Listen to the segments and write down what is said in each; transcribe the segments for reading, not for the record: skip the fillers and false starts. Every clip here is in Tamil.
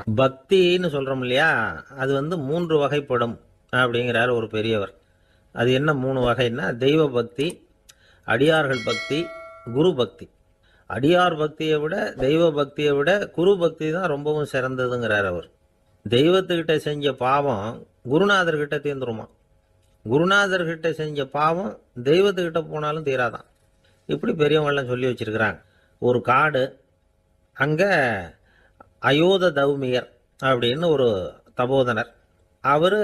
பக்தின்னு சொல்றோம் இல்லையா, அது வந்து 3 வகைப்படும் அப்படிங்கிறார் ஒரு பெரியவர். அது என்ன 3 வகைன்னா, தெய்வ பக்தி, அடியார்கள் பக்தி, குரு பக்தி. அடியார் பக்தியை விட, தெய்வ பக்தியை விட குரு பக்தி தான் ரொம்பவும் சிறந்ததுங்கிறார் அவர். தெய்வத்துக்கிட்ட செஞ்ச பாவம் குருநாதர்கிட்ட தீர்ந்துருமா, குருநாதர்கிட்ட செஞ்ச பாவம் தெய்வத்துக்கிட்ட போனாலும் தீராதான். இப்படி பெரியவங்களாம் சொல்லி வச்சிருக்கிறாங்க. ஒரு காடு, அங்கே அயோத தௌமியர் அப்படின்னு ஒரு தபோதனர். அவர்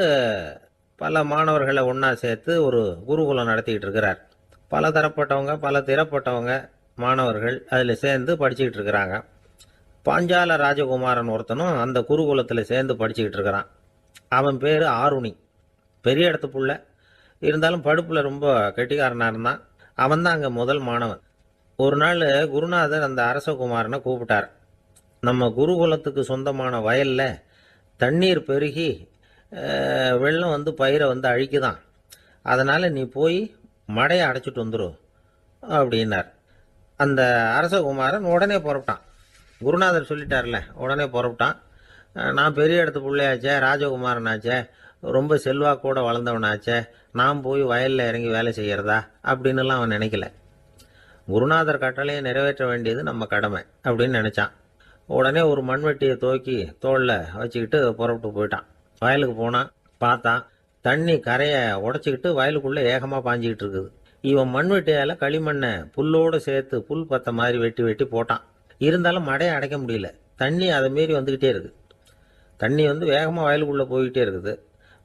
பல மாணவர்களை ஒன்றா சேர்த்து ஒரு குருகுலம் நடத்திக்கிட்டு இருக்கிறார். பல தரப்பட்டவங்க, பல திறப்பட்டவங்க மாணவர்கள் அதில் சேர்ந்து படிச்சுக்கிட்டு இருக்கிறாங்க. பாஞ்சால ராஜகுமாரன் ஒருத்தனும் அந்த குருகுலத்தில் சேர்ந்து படிச்சுக்கிட்டு இருக்கிறான். அவன் பேர் ஆருணி. பெரிய இடத்து புள்ள, இருந்தாலும் படுப்பில் ரொம்ப கெட்டிக்காரனாக இருந்தான். அவன் தான் அங்கே முதல் மாணவன். ஒரு நாள் குருநாதர் அந்த அரசகுமாரனை கூப்பிட்டார். நம்ம குருகுலத்துக்கு சொந்தமான வயலில் தண்ணீர் பெருகி வெள்ளம் வந்து பயிரை வந்து அழிக்குதான், அதனால் நீ போய் மடையை அடைச்சிட்டு வந்துடும் அப்படின்னார். அந்த அரசகுமாரன் உடனே புறப்பட்டான். குருநாதர் சொல்லிட்டார்ல, உடனே புறப்பட்டான். நான் பெரிய இடத்து பிள்ளையாச்சே, ராஜகுமாரனாச்சே, ரொம்ப செல்வாக்கூட வளர்ந்தவனாச்சே, நான் போய் வயலில் இறங்கி வேலை செய்கிறதா அப்படின்னுலாம் அவன் நினைக்கல. குருநாதர் கட்டளையை நிறைவேற்ற வேண்டியது நம்ம கடமை அப்படின்னு நினச்சான். உடனே ஒரு மண்வெட்டியை தூக்கி தோளில் வச்சுக்கிட்டு புறப்பட்டு போயிட்டான். வயலுக்கு போனான். பார்த்தான், தண்ணி கரையை உடச்சிக்கிட்டு வயலுக்குள்ளே ஏகமாக பாஞ்சிக்கிட்டு இருக்குது. இவன் மண்வெட்டியால் களிமண்ணை புல்லோடு சேர்த்து புல் பத்த மாதிரி வெட்டி வெட்டி போட்டான். இருந்தாலும் மடையை அடைக்க முடியல. தண்ணி அதை மீறி வந்துக்கிட்டே இருக்குது. தண்ணி வந்து வேகமாக வயலுக்குள்ளே போய்கிட்டே இருக்குது.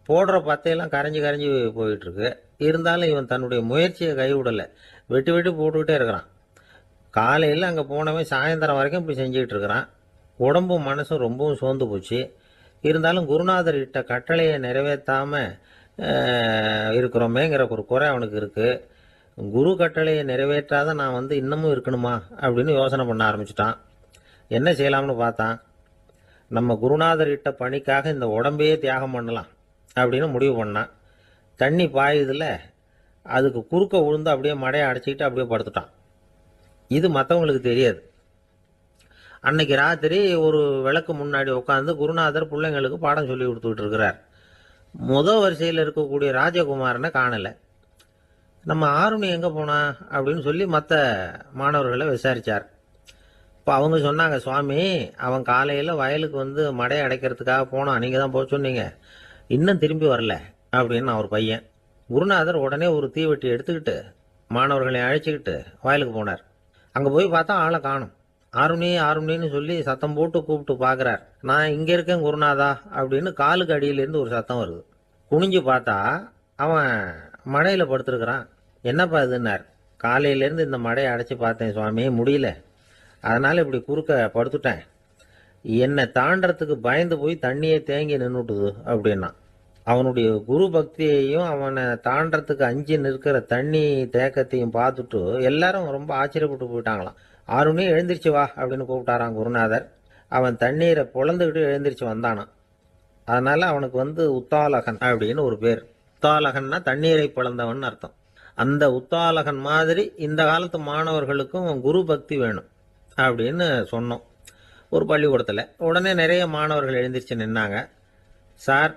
போடுற பத்தையெல்லாம் கரைஞ்சி கரைஞ்சி போயிட்டுருக்கு. இருந்தாலும் இவன் தன்னுடைய முயற்சியை கைவிடலை. வெட்டி வெட்டி போட்டுக்கிட்டே இருக்கிறான். காலையில் அங்கே போனவன் சாயந்தரம் வரைக்கும் இப்படி செஞ்சுக்கிட்டு இருக்கிறான். உடம்பும் மனசும் ரொம்பவும் சோர்ந்து போச்சு. இருந்தாலும் குருநாதர் இட்ட கட்டளையை நிறைவேற்றாமல் இருக்கிறோமேங்கிற ஒரு குறை அவனுக்கு இருக்குது. குரு கட்டளையை நிறைவேற்றாத நான் வந்து இன்னமும் இருக்கணுமா அப்படின்னு யோசனை பண்ண ஆரம்பிச்சிட்டான். என்ன செய்யலாம்னு பார்த்தான். நம்ம குருநாதர் இட்ட பணிக்காக இந்த உடம்பையே தியாகம் பண்ணலாம் அப்படின்னு முடிவு பண்ணான். தண்ணி பாயுதில் அதுக்கு குறுக்க விழுந்து அப்படியே மடையை அடைச்சிக்கிட்டு அப்படியே படுத்துட்டான். இது மற்றவங்களுக்கு தெரியாது. அன்னைக்கு ராத்திரி ஒரு விளக்கு முன்னாடி உட்காந்து குருநாதர் பிள்ளைங்களுக்கு பாடம் சொல்லி கொடுத்துக்கிட்டு இருக்கிறார். வரிசையில் இருக்கக்கூடிய ராஜகுமாரனை காணலை. நம்ம ஆருணி எங்கே போனா அப்படின்னு சொல்லி மற்ற மாணவர்களை விசாரித்தார். இப்போ அவங்க சொன்னாங்க, சுவாமி, அவன் காலையில் வயலுக்கு வந்து மடையை அடைக்கிறதுக்காக போனான், நீங்கள் தான் போக சொன்னீங்க, இன்னும் திரும்பி வரல அப்படின்னு அவர் பையன். குருநாதர் உடனே ஒரு தீவெட்டி எடுத்துக்கிட்டு மாணவர்களை அழைச்சிக்கிட்டு வயலுக்கு போனார். அங்கே போய் பார்த்தா ஆளை காணும். ஆருணி ஆருணின்னு சொல்லி சத்தம் போட்டு கூப்பிட்டு பார்க்குறார். நான் இங்கே இருக்கேன் குருநாதா அப்படின்னு காலுக்கு அடியிலேருந்து ஒரு சத்தம் வருது. குனிஞ்சு பார்த்தா அவன் மடையில் படுத்துருக்கிறான். என்னப்பா இதுன்னார். காலையிலேருந்து இந்த மடையை அடைச்சி பார்த்தேன் சுவாமி, முடியல, அதனால் இப்படி குறுக்க படுத்துட்டேன். என்னை தாண்டறதுக்கு பயந்து போய் தண்ணியே தேங்கி நின்றுட்டுது அப்படின்னா. அவனுடைய குரு பக்தியையும் அவனை தாண்டறதுக்கு அஞ்சு நிற்கிற தண்ணி தேக்கத்தையும் பார்த்துட்டு எல்லாரும் ரொம்ப ஆச்சரியப்பட்டு போயிட்டாங்களாம். ஆருணி எழுந்திரிச்சு வா அப்படின்னு கூப்பிட்டாரான் குருநாதர். அவன் தண்ணீரை பொழந்துக்கிட்டு எழுந்திரிச்சு வந்தானான். அதனால் அவனுக்கு வந்து உத்தாலகன் அப்படின்னு ஒரு பேர். உத்தாலகன்னா தண்ணீரை பிளந்தவன் அர்த்தம். அந்த உத்தாலகன் மாதிரி இந்த காலத்து மாணவர்களுக்கும் குரு பக்தி வேணும் அப்படின்னு சொன்னோம் ஒரு பள்ளிக்கூடத்தில். உடனே நிறைய மாணவர்கள் எழுந்திரிச்சு நின்னாங்க. சார்,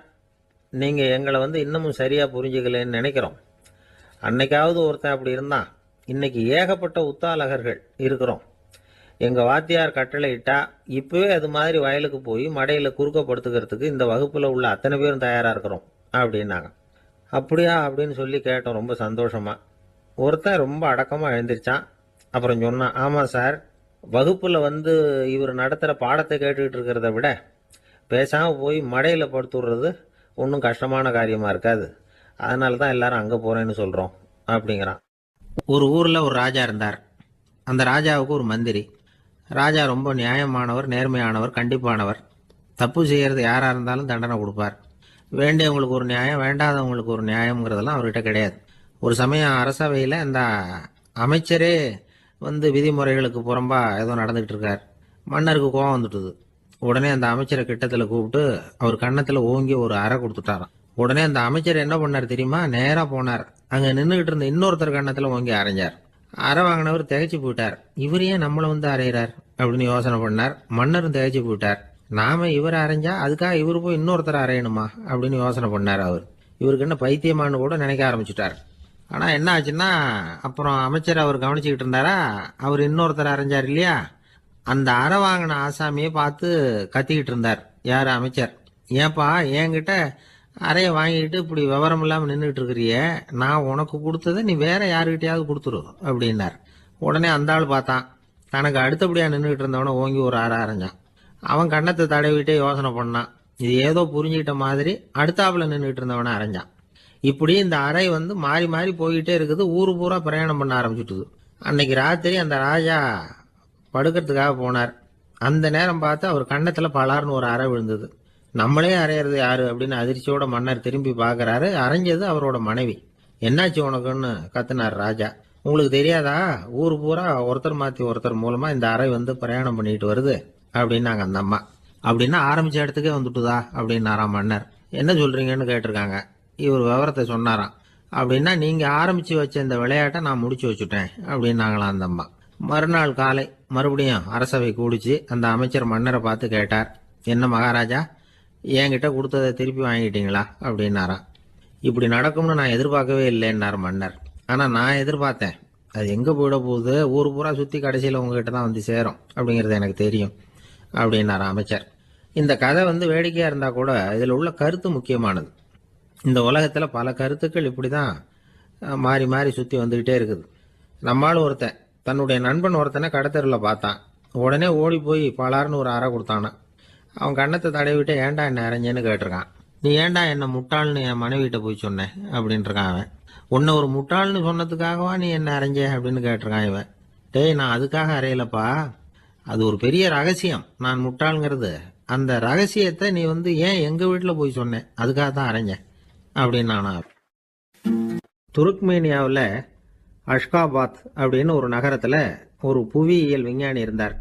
நீங்கள் எங்களை வந்து இன்னமும் சரியாக புரிஞ்சுக்கலன்னு நினைக்கிறோம். அன்னைக்காவது ஒருத்தன் அப்படி இருந்தான், இன்னைக்கு ஏகப்பட்ட உத்தாலகர்கள் இருக்கிறோம். எங்கள் வாத்தியார் கட்டளை இட்டா இப்போவே அது மாதிரி வயலுக்கு போய் மடையில் குறுக்கப்படுத்துக்கிறதுக்கு இந்த வகுப்பில் உள்ள அத்தனை பேரும் தயாராக இருக்கிறோம் அப்படின்னாங்க. அப்படியா அப்படின்னு சொல்லி கேட்டோம் ரொம்ப சந்தோஷமாக. ஒருத்தன் ரொம்ப அடக்கமாக எழுந்திரிச்சான். அப்புறம் சொன்னான், ஆமாம் சார், வகுப்பில் வந்து இவர் நடத்துகிற பாடத்தை கேட்டுக்கிட்டு இருக்கிறத விட பேசாமல் போய் மடையில் படுத்துடுறது ஒன்றும் கஷ்டமான காரியமாக இருக்காது, அதனால தான் எல்லாரும் அங்கே போகிறேன்னு சொல்கிறோம் அப்படிங்கிறான். ஒரு ஊரில் ஒரு ராஜா இருந்தார். அந்த ராஜாவுக்கு ஒரு மந்திரி. ராஜா ரொம்ப நியாயமானவர், நேர்மையானவர், கண்டிப்பானவர். தப்பு செய்கிறது யாராக இருந்தாலும் தண்டனை கொடுப்பார். வேண்டியவங்களுக்கு ஒரு நியாயம், வேண்டாதவங்களுக்கு ஒரு நியாயங்கிறதெல்லாம் அவர்கிட்ட கிடையாது. ஒரு சமயம் அரசவையில் அந்த அமைச்சரே வந்து விதிமுறைகளுக்கு புறம்பா ஏதோ நடந்துகிட்டு இருக்கார். மன்னருக்கு கோபம் வந்துட்டுது. உடனே அந்த அமைச்சரை கிட்டத்தில் கூப்பிட்டு அவர் கன்னத்தில் ஓங்கி ஒரு அறை கொடுத்துட்டாராம். உடனே அந்த அமைச்சர் என்ன பண்ணார் தெரியுமா, நேராக போனார். அங்கே நின்றுகிட்டு இருந்த இன்னொருத்தர் கன்னத்தில் ஓங்கி அரைஞ்சார். அரை வாங்கினவர் திகைச்சு போயிட்டார். இவர் ஏன் நம்மளை வந்து அரைகிறார் அப்படின்னு யோசனை பண்ணார். மன்னரும் திகைச்சு போயிட்டார். நாம இவரை அரைஞ்சா அதுக்காக இவர் போய் இன்னொருத்தரை அரையணுமா அப்படின்னு யோசனை பண்ணார் அவர். இவருக்கு என்ன பைத்தியமானு கூட நினைக்க ஆரம்பிச்சுட்டார். ஆனால் என்ன ஆச்சுன்னா, அப்புறம் அமைச்சர் அவர் கவனிச்சுக்கிட்டு இருந்தாரா, அவர் இன்னொருத்தர் அரைஞ்சார் இல்லையா, அந்த அறை வாங்கின ஆசாமியை பார்த்து கத்திக்கிட்டு இருந்தார் யார் அமைச்சர். ஏன்பா என்கிட்ட அறையை வாங்கிட்டு இப்படி விவரம் இல்லாமல் நின்றுட்டு இருக்கிறியே, நான் உனக்கு கொடுத்ததை நீ வேற யாருக்கிட்டையாவது கொடுத்துரு அப்படின்னார். உடனே அந்த ஆள் பார்த்தான், தனக்கு அடுத்தபடியாக நின்றுட்டு இருந்தவனை ஓங்கி ஒரு அறை அரைஞ்சான். அவன் கண்ணத்தை தடவிட்டே யோசனை பண்ணான். இது ஏதோ புரிஞ்சுக்கிட்ட மாதிரி அடுத்தாப்புல நின்றுட்டு இருந்தவனை அரைஞ்சான். இப்படி இந்த அறை வந்து மாறி மாறி போய்கிட்டே இருக்குது. ஊரு பூரா பிரயாணம் பண்ண ஆரம்பிச்சுட்டுது. அன்னைக்கு ராத்திரி அந்த ராஜா படுக்கிறதுக்காக போனார். அந்த நேரம் பார்த்து அவர் கன்னத்தில் பலார்னு ஒரு அறை விழுந்தது. நம்மளே அரையிறது யாரு அப்படின்னு அதிர்ச்சியோட மன்னர் திரும்பி பார்க்கறாரு. அரைஞ்சது அவரோட மனைவி. என்னாச்சு உனக்குன்னு கத்துனார் ராஜா. உங்களுக்கு தெரியாதா, ஊர் பூரா ஒருத்தர் மாற்றி ஒருத்தர் மூலமா இந்த அறை வந்து பிரயாணம் பண்ணிட்டு வருது அப்படின்னாங்க அந்த அம்மா. அப்படின்னா ஆரம்பிச்ச இடத்துக்கே வந்துட்டுதா அப்படின்னாராம் மன்னர். என்ன சொல்றீங்கன்னு கேட்டிருக்காங்க. இவர் விவரத்தை சொன்னாராம். அப்படின்னா நீங்க ஆரம்பிச்சு வச்ச இந்த விளையாட்டை நான் முடிச்சு வச்சுட்டேன் அப்படின்னாங்களாம் அந்த அம்மா. மறுநாள் காலை மறுபடியும் அரசவை கூடிச்சு அந்த அமைச்சர் மன்னரை பார்த்து கேட்டார், என்ன மகாராஜா, என்கிட்ட கொடுத்ததை திருப்பி வாங்கிட்டீங்களா அப்படின்னாராம். இப்படி நடக்கும்னு நான் எதிர்பார்க்கவே இல்லைன்னார் மன்னர். ஆனால் நான் எதிர்பார்த்தேன். அது எங்கே போயிட போகுது, ஊர் பூரா சுற்றி கடைசியில் உங்ககிட்ட தான் வந்து சேரும் அப்படிங்கிறது எனக்கு தெரியும் அப்படின்னார் அமைச்சர். இந்த கதை வந்து வேடிக்கையாக இருந்தால் கூட இதில் உள்ள கருத்து முக்கியமானது. இந்த உலகத்தில் பல கருத்துக்கள் இப்படி தான் மாறி மாறி சுற்றி வந்துக்கிட்டே இருக்குது. நம்மால் ஒருத்தன் தன்னுடைய நண்பன் ஒருத்தனை கடத்தெருவில் பார்த்தான். உடனே ஓடி போய் பலார்னு ஒரு அறை கொடுத்தானான். அவன் கண்ணத்தை தடவிட்டு ஏன்டா என்ன அரைஞ்சேன்னு கேட்டிருக்கான். நீ ஏன்டா என்ன முட்டாள்னு என் மனைவிட்ட போய் சொன்னேன் அப்படின்ட்டுருக்கான் அவன். உன்னை ஒரு முட்டாள்னு சொன்னதுக்காகவா நீ என்ன அரைஞ்ச அப்படின்னு கேட்டிருக்கான் இவன். டேய், நான் அதுக்காக அறையலப்பா, அது ஒரு பெரிய ரகசியம். நான் முட்டாளுங்கிறது அந்த ரகசியத்தை நீ வந்து ஏன் எங்கள் வீட்டில் போய் சொன்னேன், அதுக்காக தான் அரைஞ்சேன் அப்படின்னு நானா. துருக்மேனியாவில் அஷ்காபாத் அப்படின்னு ஒரு நகரத்தில் ஒரு புவியியல் விஞ்ஞானி இருந்தார்.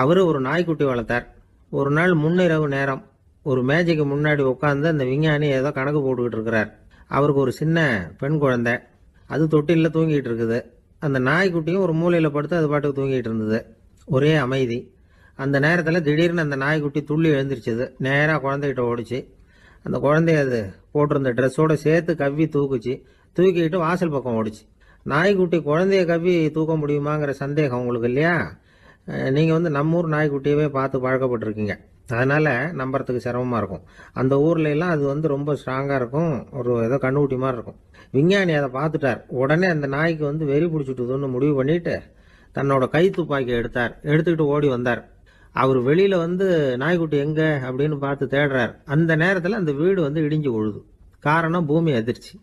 அவர் ஒரு நாய்க்குட்டி வளர்த்தார். ஒரு நாள் முன்னிரவு நேரம் ஒரு மேஜைக்கு முன்னாடி உட்காந்து அந்த விஞ்ஞானி ஏதோ கணக்கு போட்டுக்கிட்டு இருக்கிறார். அவருக்கு ஒரு சின்ன பெண் குழந்தை, அது தொட்டிலில் தூங்கிட்டு இருக்குது. அந்த நாய்க்குட்டியும் ஒரு மூலையில் படுத்து அது பாட்டுக்கு தூங்கிட்டு இருந்தது. ஒரே அமைதி. அந்த நேரத்தில் திடீர்னு அந்த நாய்க்குட்டி துள்ளி எழுந்திரிச்சது. நேராக குழந்தைகிட்ட ஓடிச்சு. அந்த குழந்தைய அது போட்டிருந்த ட்ரெஸ்ஸோடு சேர்த்து கவ்வி தூக்குச்சு. தூக்கிக்கிட்டு வாசல் பக்கம் ஓடிச்சு. நாய்க்குட்டி குழந்தைய கவ்வி தூக்க முடியுமாங்கிற சந்தேகம் உங்களுக்கு இல்லையா? நீங்கள் வந்து நம்ம ஊர் நாய்க்குட்டியவே பார்த்து பழக்கப்பட்டிருக்கீங்க, அதனால் நம்புறதுக்கு சிரமமாக இருக்கும். அந்த ஊர்ல எல்லாம் அது வந்து ரொம்ப ஸ்ட்ராங்காக இருக்கும், ஒரு ஏதோ கண்ணுக்குட்டி மாதிரி இருக்கும். விஞ்ஞானி அதை பார்த்துட்டார். உடனே அந்த நாய்க்கு வந்து வெறி பிடிச்சிட்டுதுன்னு முடிவு பண்ணிட்டு தன்னோட கை துப்பாக்கி எடுத்துக்கிட்டு ஓடி வந்தார். அவர் வெளியில் வந்து நாய்க்குட்டி எங்கே அப்படின்னு பார்த்து தேடுறார். அந்த நேரத்தில் அந்த வீடு வந்து இடிஞ்சு விழுது. காரணம் பூமி அதிர்ச்சி.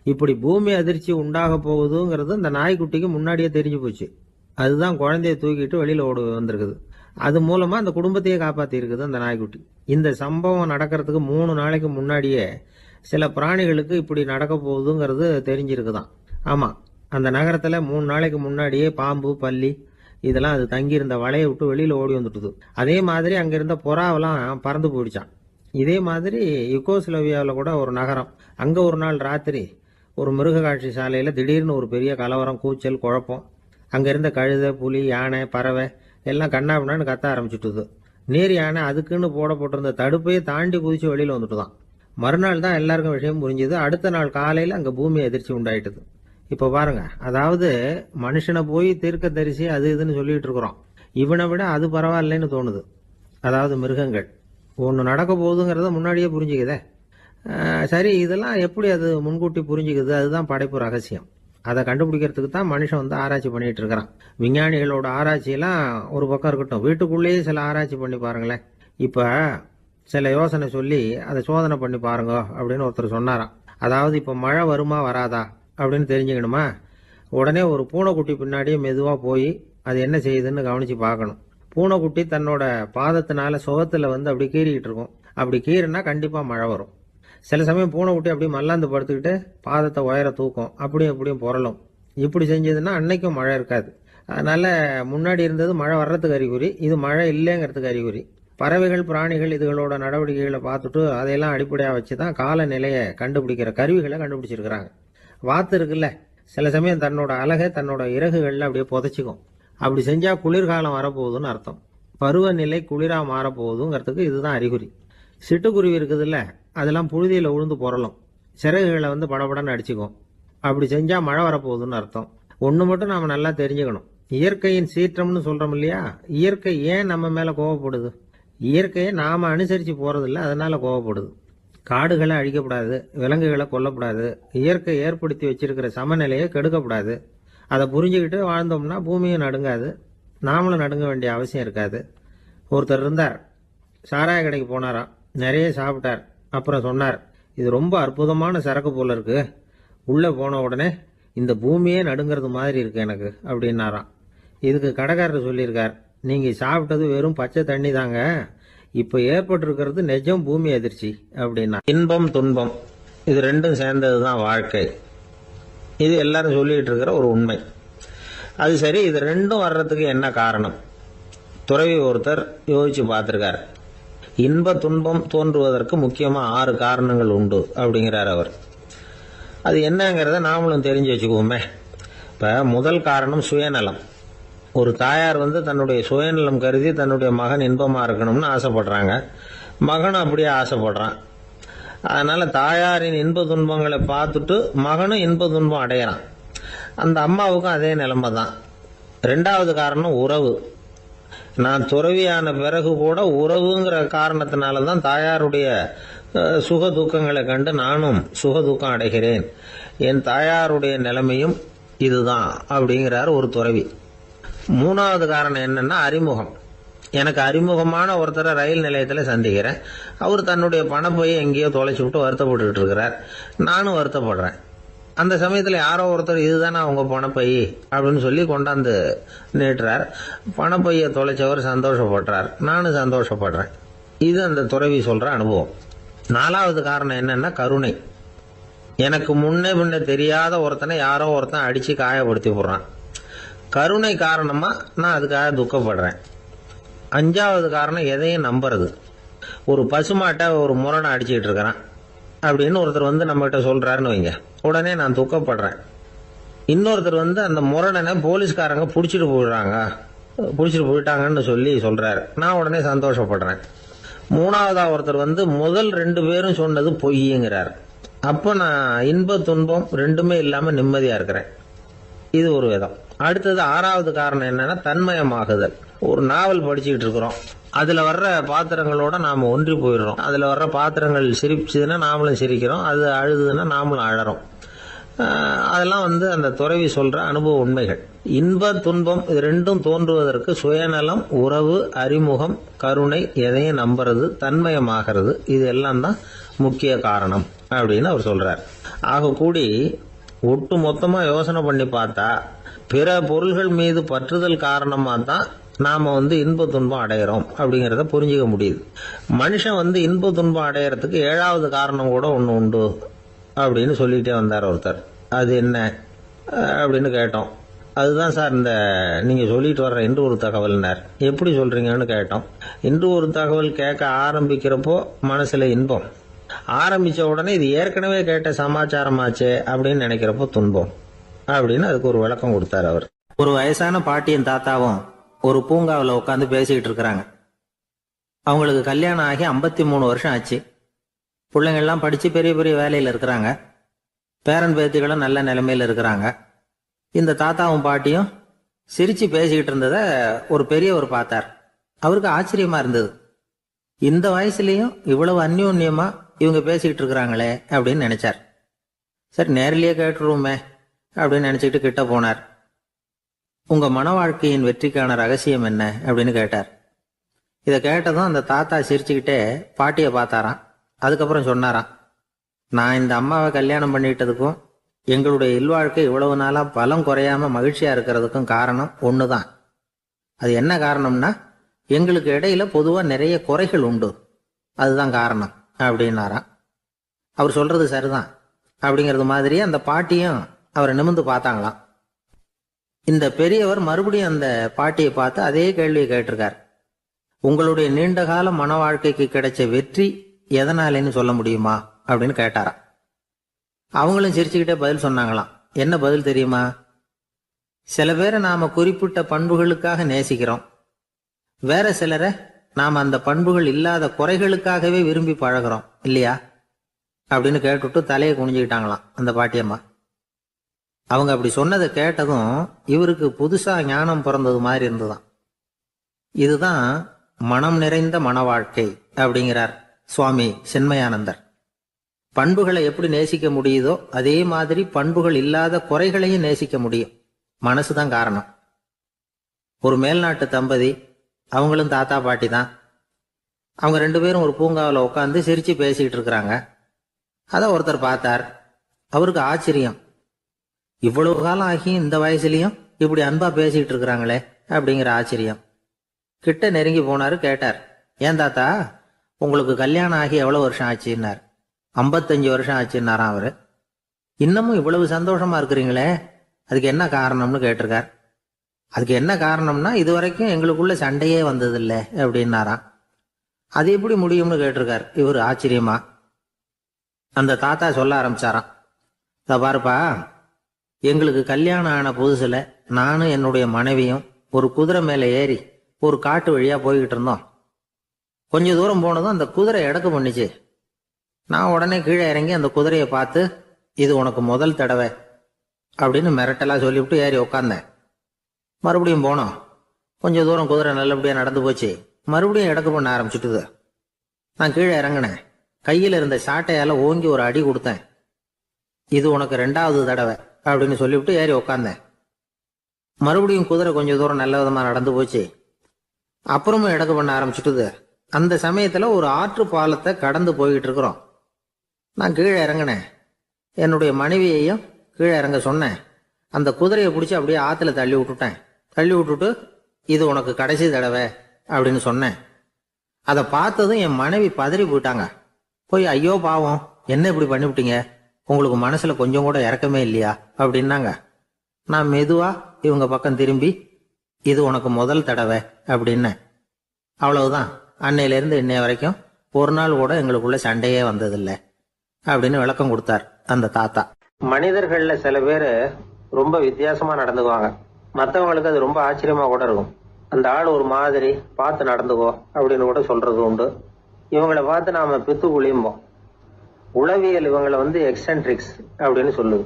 இப்படி பூமி அதிர்ச்சி உண்டாக போகுதுங்கிறது அந்த நாய்க்குட்டிக்கு முன்னாடியே தெரிஞ்சு போச்சு. அதுதான் குழந்தைய தூக்கிட்டு வெளியில் ஓடி வந்திருக்குது. அது மூலமாக அந்த குடும்பத்தையே காப்பாற்றி இருக்குது அந்த நாய்க்குட்டி. இந்த சம்பவம் நடக்கிறதுக்கு 3 நாளைக்கு முன்னாடியே சில பிராணிகளுக்கு இப்படி நடக்க போகுதுங்கிறது தெரிஞ்சிருக்குதான். ஆமாம், அந்த நகரத்தில் 3 நாளைக்கு முன்னாடியே பாம்பு, பல்லி இதெல்லாம் அது தங்கியிருந்த வலையை விட்டு வெளியில் ஓடி வந்துட்டுது. அதே மாதிரி அங்கே இருந்த புறாவெல்லாம் பறந்து போயிடுச்சான். இதே மாதிரி யுகோஸ்லோவியாவில் கூட ஒரு நகரம், அங்கே ஒரு நாள் ராத்திரி ஒரு மிருக காட்சி சாலையில் திடீர்னு ஒரு பெரிய கலவரம், கூச்சல், குழப்பம். அங்கே இருந்த கழுதை, புலி, யானை, பறவை எல்லாம் கண்ணாபின்னான்னு கத்த ஆரம்பிச்சுட்டுது. நீர் யானை அதுக்குன்னு போட்டிருந்த தடுப்பையே தாண்டி குதிச்சு வெளியில் வந்துட்டு தான். மறுநாள் தான் எல்லாருக்கும் விஷயம் புரிஞ்சுது. அடுத்த நாள் காலையில் அங்கே பூமி அதிர்ச்சி உண்டாயிட்டுது. இப்போ பாருங்க, அதாவது மனுஷனை போய் தீர்க்க தரிசி அது இதுன்னு சொல்லிட்டு இருக்கிறோம். இவனை விட அது பரவாயில்லைன்னு தோணுது. அதாவது மிருகங்கள் ஒன்று நடக்க போகுதுங்கிறத முன்னாடியே புரிஞ்சுக்குதே. சரி, இதெல்லாம் எப்படி அது முன்கூட்டி புரிஞ்சுக்குது? அதுதான் படைப்பு ரகசியம். அதை கண்டுபிடிக்கிறதுக்கு தான் மனுஷன் வந்து ஆராய்ச்சி பண்ணிட்டு இருக்கிறான். விஞ்ஞானிகளோட ஆராய்ச்சியெல்லாம் ஒரு பக்கம் இருக்கட்டும், வீட்டுக்குள்ளேயே சில ஆராய்ச்சி பண்ணி பாருங்களேன். இப்போ சில யோசனை சொல்லி அதை சோதனை பண்ணி பாருங்க அப்படின்னு ஒருத்தர் சொன்னாராம். அதாவது இப்போ மழை வருமா வராதா அப்படின்னு தெரிஞ்சுக்கணுமா, உடனே ஒரு பூனைக்குட்டி பின்னாடியே மெதுவாக போய் அது என்ன செய்யுதுன்னு கவனித்து பார்க்கணும். பூனைக்குட்டி தன்னோட பாதத்தினால சுகத்தில் வந்து அப்படி கீறிக்கிட்டு இருக்கும். அப்படி கீறினா கண்டிப்பாக மழை வரும். சில சமயம் பூனைக்குட்டி அப்படியே மல்லாந்து படுத்துக்கிட்டு பாதத்தை உயர தூக்கும், அப்படியும் எப்படியும் புரளும். இப்படி செஞ்சதுன்னா அன்னைக்கும் மழை இருக்காது. அதனால முன்னாடி இருந்தது மழை வர்றதுக்கு அறிகுறி, இது மழை இல்லைங்கிறதுக்கு அறிகுறி. பறவைகள், பிராணிகள் இதுகளோட நடவடிக்கைகளை பார்த்துட்டு அதையெல்லாம் அடிப்படையாக வச்சு தான் காலநிலையை கண்டுபிடிக்கிற கருவிகளை கண்டுபிடிச்சிருக்கிறாங்க. வாத்து இருக்குல்ல, சில சமயம் தன்னோட அழகை தன்னோட இறகுகளில் அப்படியே புதைச்சிக்கும். அப்படி செஞ்சால் குளிர்காலம் வரப்போகுதுன்னு அர்த்தம். பருவநிலை குளிரா மாறப்போகுதுங்கிறதுக்கு இதுதான் அறிகுறி. சிட்டுக்குருவி இருக்குதுல்ல, அதெல்லாம் புழுதியில் உழுந்து புரளும், சிறகுகளை படபடன்னு அடிச்சுக்கும். அப்படி செஞ்சா மழை வரப்போகுதுன்னு அர்த்தம். ஒன்று மட்டும் நாம நல்லா தெரிஞ்சுக்கணும், இயற்கையின் சீற்றம்னு சொல்றோம் இல்லையா, இயற்கை ஏன் நம்ம மேல கோவப்படுது? இயற்கையை நாம அனுசரிச்சு போறதில்ல, அதனால கோவப்படுது. காடுகளை அழிக்கப்படாது, விலங்குகளை கொல்லக்கூடாது, இயற்கை ஏற்படுத்தி வச்சிருக்கிற சமநிலையை கெடுக்கப்படாது. அதை புரிஞ்சுக்கிட்டு வாழ்ந்தோம்னா பூமியும் நடுங்காது, நாமளும் நடுங்க வேண்டிய அவசியம் இருக்காது. ஒருத்தர் இருந்தார், சாராய கடைக்கு போனாராம், நிறைய சாப்பிட்டார். அப்புறம் சொன்னார், இது ரொம்ப அற்புதமான சரக்கு போல இருக்கு, உள்ளே போன உடனே இந்த பூமியே நடுங்கிறது மாதிரி இருக்கு எனக்கு அப்படின்னாராம். இதுக்கு கடைக்காரர் சொல்லியிருக்கார், நீங்க சாப்பிட்டது வெறும் பச்சை தண்ணி தாங்க, இப்ப ஏற்பட்டிருக்கிறது நிஜம் பூமி அதிர்ச்சி அப்படின்னா. இன்பம் துன்பம் இது ரெண்டும் சேர்ந்தது தான் வாழ்க்கை. இது எல்லாரும் சொல்லிட்டு இருக்கிற ஒரு உண்மை. அது சரி, இது ரெண்டும் வர்றதுக்கு என்ன காரணம்? துறவி ஒருத்தர் யோசிச்சு பார்த்திருக்கார். இன்ப துன்பம் தோன்றுவதற்கு முக்கியமா 6 காரணங்கள் உண்டு அப்படிங்கிறார் அவர். அது என்னங்கிறத நாமளும் தெரிஞ்சு வச்சுக்குவோமே. இப்ப முதல் காரணம் சுயநலம். ஒரு தாயார் தன்னுடைய சுயநலம் கருதி தன்னுடைய மகன் இன்பமா இருக்கணும்னு ஆசைப்படுறாங்க. மகனும் அப்படியே ஆசைப்படுறான். அதனால தாயாரின் இன்ப துன்பங்களை பார்த்துட்டு மகனும் இன்ப துன்பம் அடையிறான். அந்த அம்மாவுக்கும் அதே நிலைமை தான். 2வது காரணம் உறவு. நான் துறவியான பிறகு கூட உறவுங்கிற காரணத்தினால தான் தாயாருடைய சுக துக்கங்களை கண்டு நானும் சுக துக்கம் அடைகிறேன். என் தாயாருடைய நிலைமையும் இதுதான் அப்படிங்கிறார் ஒரு துறவி. 3வது காரணம் என்னன்னா அறிமுகம். எனக்கு அறிமுகமான ஒருத்தரை ரயில் நிலையத்தில் சந்திக்கிறேன். அவர் தன்னுடைய பணப்பையை எங்கேயோ தொலைச்சி விட்டு வருத்தப்பட்டு இருக்கிறார். நானும் வருத்தப்படுறேன். அந்த சமயத்தில் யாரோ ஒருத்தர் இதுதானே அவங்க பணப்பை அப்படின்னு சொல்லி கொண்டாந்து நீட்டுறார். பணப்பையை தொலைச்சவர் சந்தோஷப்படுறார், நானும் சந்தோஷப்படுறேன். இது அந்த துறவி சொல்ற அனுபவம். 4வது காரணம் என்னன்னா கருணை. எனக்கு முன்னே பின்ன தெரியாத ஒருத்தனை யாரோ ஒருத்தன் அடிச்சு காயப்படுத்தி போடுறான். கருணை காரணமா நான் அதுக்காக துக்கப்படுறேன். 5வது காரணம் எதையும் நம்புறது. ஒரு பசுமாட்டை ஒரு முரணை அடிச்சுட்டு இருக்கிறான் அப்படின்னு ஒருத்தர் நம்மகிட்ட சொல்றாருன்னு வைங்க, உடனே நான் துக்கப்படுறேன். இன்னொருத்தர் அந்த முரணனை போலீஸ்காரங்க பிடிச்சிட்டு போயிட்டாங்கன்னு சொல்லி சொல்றாரு, நான் உடனே சந்தோஷப்படுறேன். 3வதா ஒருத்தர் முதல் 2 பேரும் சொன்னது பொய்யுங்கிறார். அப்ப நான் இன்ப துன்பம் ரெண்டுமே இல்லாம நிம்மதியா இருக்கிறேன். இது ஒரு விதம். அடுத்தது 6வது காரணம் என்னன்னா தன்மயமாகுதல். ஒரு நாவல் படிச்சுக்கிட்டு இருக்கிறோம், அதுல வர்ற பாத்திரங்களோட நாம ஒன்றி போயிடுறோம். அதுல வர்ற பாத்திரங்கள் சிரிச்சுதுன்னா நாமளும் சிரிக்கிறோம், அது அழுதுன்னா நாமளும் அழறோம். அதெல்லாம் அந்த துறவி சொல்ற அனுபவ உண்மைகள். இன்ப துன்பம் இது ரெண்டும் தோன்றுவதற்கு சுயநலம், உறவு, அறிமுகம், கருணை, எதையும் நம்புறது, தன்மயமாகிறது, இது எல்லாம் தான் முக்கிய காரணம் அப்படின்னு அவர் சொல்றார். ஆக கூடி ஒட்டு மொத்தமா யோசனை பண்ணி பார்த்தா பிற பொருள்கள் மீது பற்றுதல் காரணமா தான் நாம இன்ப துன்பம் அடையிறோம் அப்படிங்கிறத புரிஞ்சுக்க முடியுது. மனுஷன் இன்ப துன்பம் அடையறதுக்கு 7வது காரணம் கூட ஒன்று உண்டு அப்படின்னு சொல்லிட்டே வந்தார் ஒருத்தர். அது என்ன அப்படின்னு கேட்டோம். அதுதான் சார் இந்த நீங்க சொல்லிட்டு வர்ற இன்று ஒரு தகவல்னார். எப்படி சொல்றீங்கன்னு கேட்டோம். இன்று ஒரு தகவல் கேட்க ஆரம்பிக்கிறப்போ மனசுல இன்பம், ஆரம்பிச்ச உடனே இது ஏற்கனவே கேட்ட சமாச்சாரமாச்சே அப்படின்னு நினைக்கிறப்போ துன்பம் அப்படின்னு அதுக்கு ஒரு விளக்கம் கொடுத்தார் அவர். ஒரு வயசான பாட்டியும் தாத்தாவும் ஒரு பூங்காவில் உட்காந்து பேசிக்கிட்டு இருக்கிறாங்க. அவங்களுக்கு கல்யாணம் ஆகி 53 வருஷம் ஆச்சு. பிள்ளைங்கள்லாம் படிச்சு பெரிய பெரிய வேலையில இருக்கிறாங்க. பேரன் பேத்திகளும் நல்ல நிலைமையில இருக்கிறாங்க. இந்த தாத்தாவும் பாட்டியும் சிரிச்சு பேசிக்கிட்டு இருந்ததை ஒரு பெரியவர் பார்த்தார். அவருக்கு ஆச்சரியமா இருந்தது. இந்த வயசுலயும் இவ்வளவு அந்யோன்யமா இவங்க பேசிக்கிட்டு இருக்கிறாங்களே அப்படின்னு நினைச்சார். சரி, நேரிலேயே கேட்டுருவோமே அப்படின்னு நினைச்சுக்கிட்டு கிட்ட போனார். உங்க மன வாழ்க்கையின் வெற்றிக்கான ரகசியம் என்ன அப்படின்னு கேட்டார். இதை கேட்டதும் அந்த தாத்தா சிரிச்சுக்கிட்டே பாட்டியை பார்த்தாராம். அதுக்கப்புறம் சொன்னாராம், நான் இந்த அம்மாவை கல்யாணம் பண்ணிட்டதுக்கும் எங்களுடைய இல்வாழ்க்கை இவ்வளவு நாளா பலம் குறையாம மகிழ்ச்சியா இருக்கிறதுக்கும் காரணம் ஒண்ணுதான். அது என்ன காரணம்னா, எங்களுக்கு இடையில பொதுவா நிறைய குறைகள் உண்டு, அதுதான் காரணம் அப்படின்னாராம். அவர் சொல்றது சரிதான் அப்படிங்கிறது மாதிரியே அந்த பாட்டியும் அவரை நிமிர்ந்து பார்த்தாங்களாம். இந்த பெரியவர் மறுபடியும் அந்த பாட்டியை பார்த்து அதே கேள்வியை கேட்டிருக்கார். உங்களுடைய நீண்டகால மன வாழ்க்கைக்கு கிடைச்ச வெற்றி எதனாலேன்னு சொல்ல முடியுமா அப்படின்னு கேட்டாராம். அவங்களும் சிரிச்சுக்கிட்டே பதில் சொன்னாங்களாம். என்ன பதில் தெரியுமா? சில பேரை நாம குறிப்பிட்ட பண்புகளுக்காக நேசிக்கிறோம், வேற சிலரை நாம் அந்த பண்புகள் இல்லாத குறைகளுக்காகவே விரும்பி பழகிறோம் இல்லையா அப்படின்னு கேட்டுட்டு தலையை குனிஞ்சுக்கிட்டாங்களாம் அந்த பாட்டியம்மா. அவங்க அப்படி சொன்னதை கேட்டதும் இவருக்கு புதுசா ஞானம் பிறந்தது மாதிரி இருந்துதான். இதுதான் மனம் நிறைந்த மன வாழ்க்கை அப்படிங்கிறார் சுவாமி சின்மயானந்தர். பண்புகளை எப்படி நேசிக்க முடியுதோ அதே மாதிரி பண்புகள் இல்லாத குறைகளையும் நேசிக்க முடியும். மனசுதான் காரணம். ஒரு மேல்நாட்டு தம்பதி, அவங்களும் தாத்தா பாட்டி தான். அவங்க 2 பேரும் ஒரு பூங்காவில் உட்காந்து சிரிச்சு பேசிக்கிட்டு இருக்கிறாங்க. அதை ஒருத்தர் பார்த்தார். அவருக்கு ஆச்சரியம், இவ்வளவு காலம் ஆகி இந்த வயசுலயும் இப்படி அன்பா பேசிக்கிட்டு இருக்கிறாங்களே அப்படிங்கிற ஆச்சரியம். கிட்ட நெருங்கி போனாரு. கேட்டார், ஏன் தாத்தா உங்களுக்கு கல்யாணம் ஆகி எவ்வளவு வருஷம் ஆச்சுன்னார். 55 வருஷம் ஆச்சுன்னாராம் அவரு. இன்னமும் இவ்வளவு சந்தோஷமா இருக்கிறீங்களே, அதுக்கு என்ன காரணம்னு கேட்டிருக்கார். அதுக்கு என்ன காரணம்னா, இதுவரைக்கும் எங்களுக்குள்ள சண்டையே வந்ததில்லை அப்படின்னாராம். அது எப்படி முடியும்னு கேட்டிருக்கார் இவர் ஆச்சரியமா. அந்த தாத்தா சொல்ல ஆரம்பிச்சாராம், இதை பாருப்பா, எங்களுக்கு கல்யாணம் ஆன புதுசுல நானும் என்னுடைய மனைவியும் ஒரு குதிரை மேலே ஏறி ஒரு காட்டு வழியா போய்கிட்டு இருந்தோம். கொஞ்ச தூரம் போனதும் அந்த குதிரை எடக்கு பண்ணிச்சு. நான் உடனே கீழே இறங்கி அந்த குதிரையை பார்த்து, இது உனக்கு முதல் தடவை அப்படின்னு மிரட்டலா சொல்லிவிட்டு ஏறி உட்காந்தேன். மறுபடியும் போனோம். கொஞ்ச தூரம் குதிரை நல்லபடியாக நடந்து போச்சு. மறுபடியும் எடக்கு பண்ண ஆரம்பிச்சுட்டுது. நான் கீழே இறங்கினேன். கையில் இருந்த சாட்டையால் ஓங்கி ஒரு அடி கொடுத்தேன். இது உனக்கு 2வது தடவை அப்படின்னு சொல்லிவிட்டு ஏறி உக்காந்தேன். மறுபடியும் குதிரை கொஞ்சம் தூரம் நல்ல விதமாக நடந்து போச்சு. அப்புறமும் எடக்கு பண்ண ஆரம்பிச்சுட்டுது. அந்த சமயத்தில் ஒரு ஆற்று பாலத்தை கடந்து போய்கிட்டு இருக்கிறோம். நான் கீழே இறங்கினேன். என்னுடைய மனைவியையும் கீழே இறங்க சொன்னேன். அந்த குதிரையை பிடிச்சி அப்படியே ஆற்றுல தள்ளி விட்டுட்டேன். தள்ளி விட்டுட்டு, இது உனக்கு கடைசி தடவை அப்படின்னு சொன்னேன். அதை பார்த்ததும் என் மனைவி பதறி போயிட்டாங்க. போய், ஐயோ பாவம், என்ன இப்படி பண்ணிவிட்டீங்க, உங்களுக்கு மனசுல கொஞ்சம் கூட இறக்கமே இல்லையா அப்படின்னாங்க. நான் மெதுவா இவங்க பக்கம் திரும்பி, இது உனக்கு முதல் தடவை அப்படின்னேன். அவ்வளவுதான். அன்னையிலேருந்து இன்னைய வரைக்கும் ஒரு நாள் கூட எங்களுக்குள்ள சண்டையே வந்ததில்லை அப்படின்னு விளக்கம் கொடுத்தார் அந்த தாத்தா. மனிதர்கள்ல சில பேர் ரொம்ப வித்தியாசமா நடந்துக்குவாங்க. மற்றவங்களுக்கு அது ரொம்ப ஆச்சரியமா கூட இருக்கும். அந்த ஆள் ஒரு மாதிரி பார்த்து நடந்துக்கோ அப்படின்னு கூட சொல்றது உண்டு. இவங்களை பார்த்து நாம பித்து குளியும்போம். உளவியல் இவங்களை எக்ஸென்ட்ரிக்ஸ் அப்படின்னு சொல்லுது.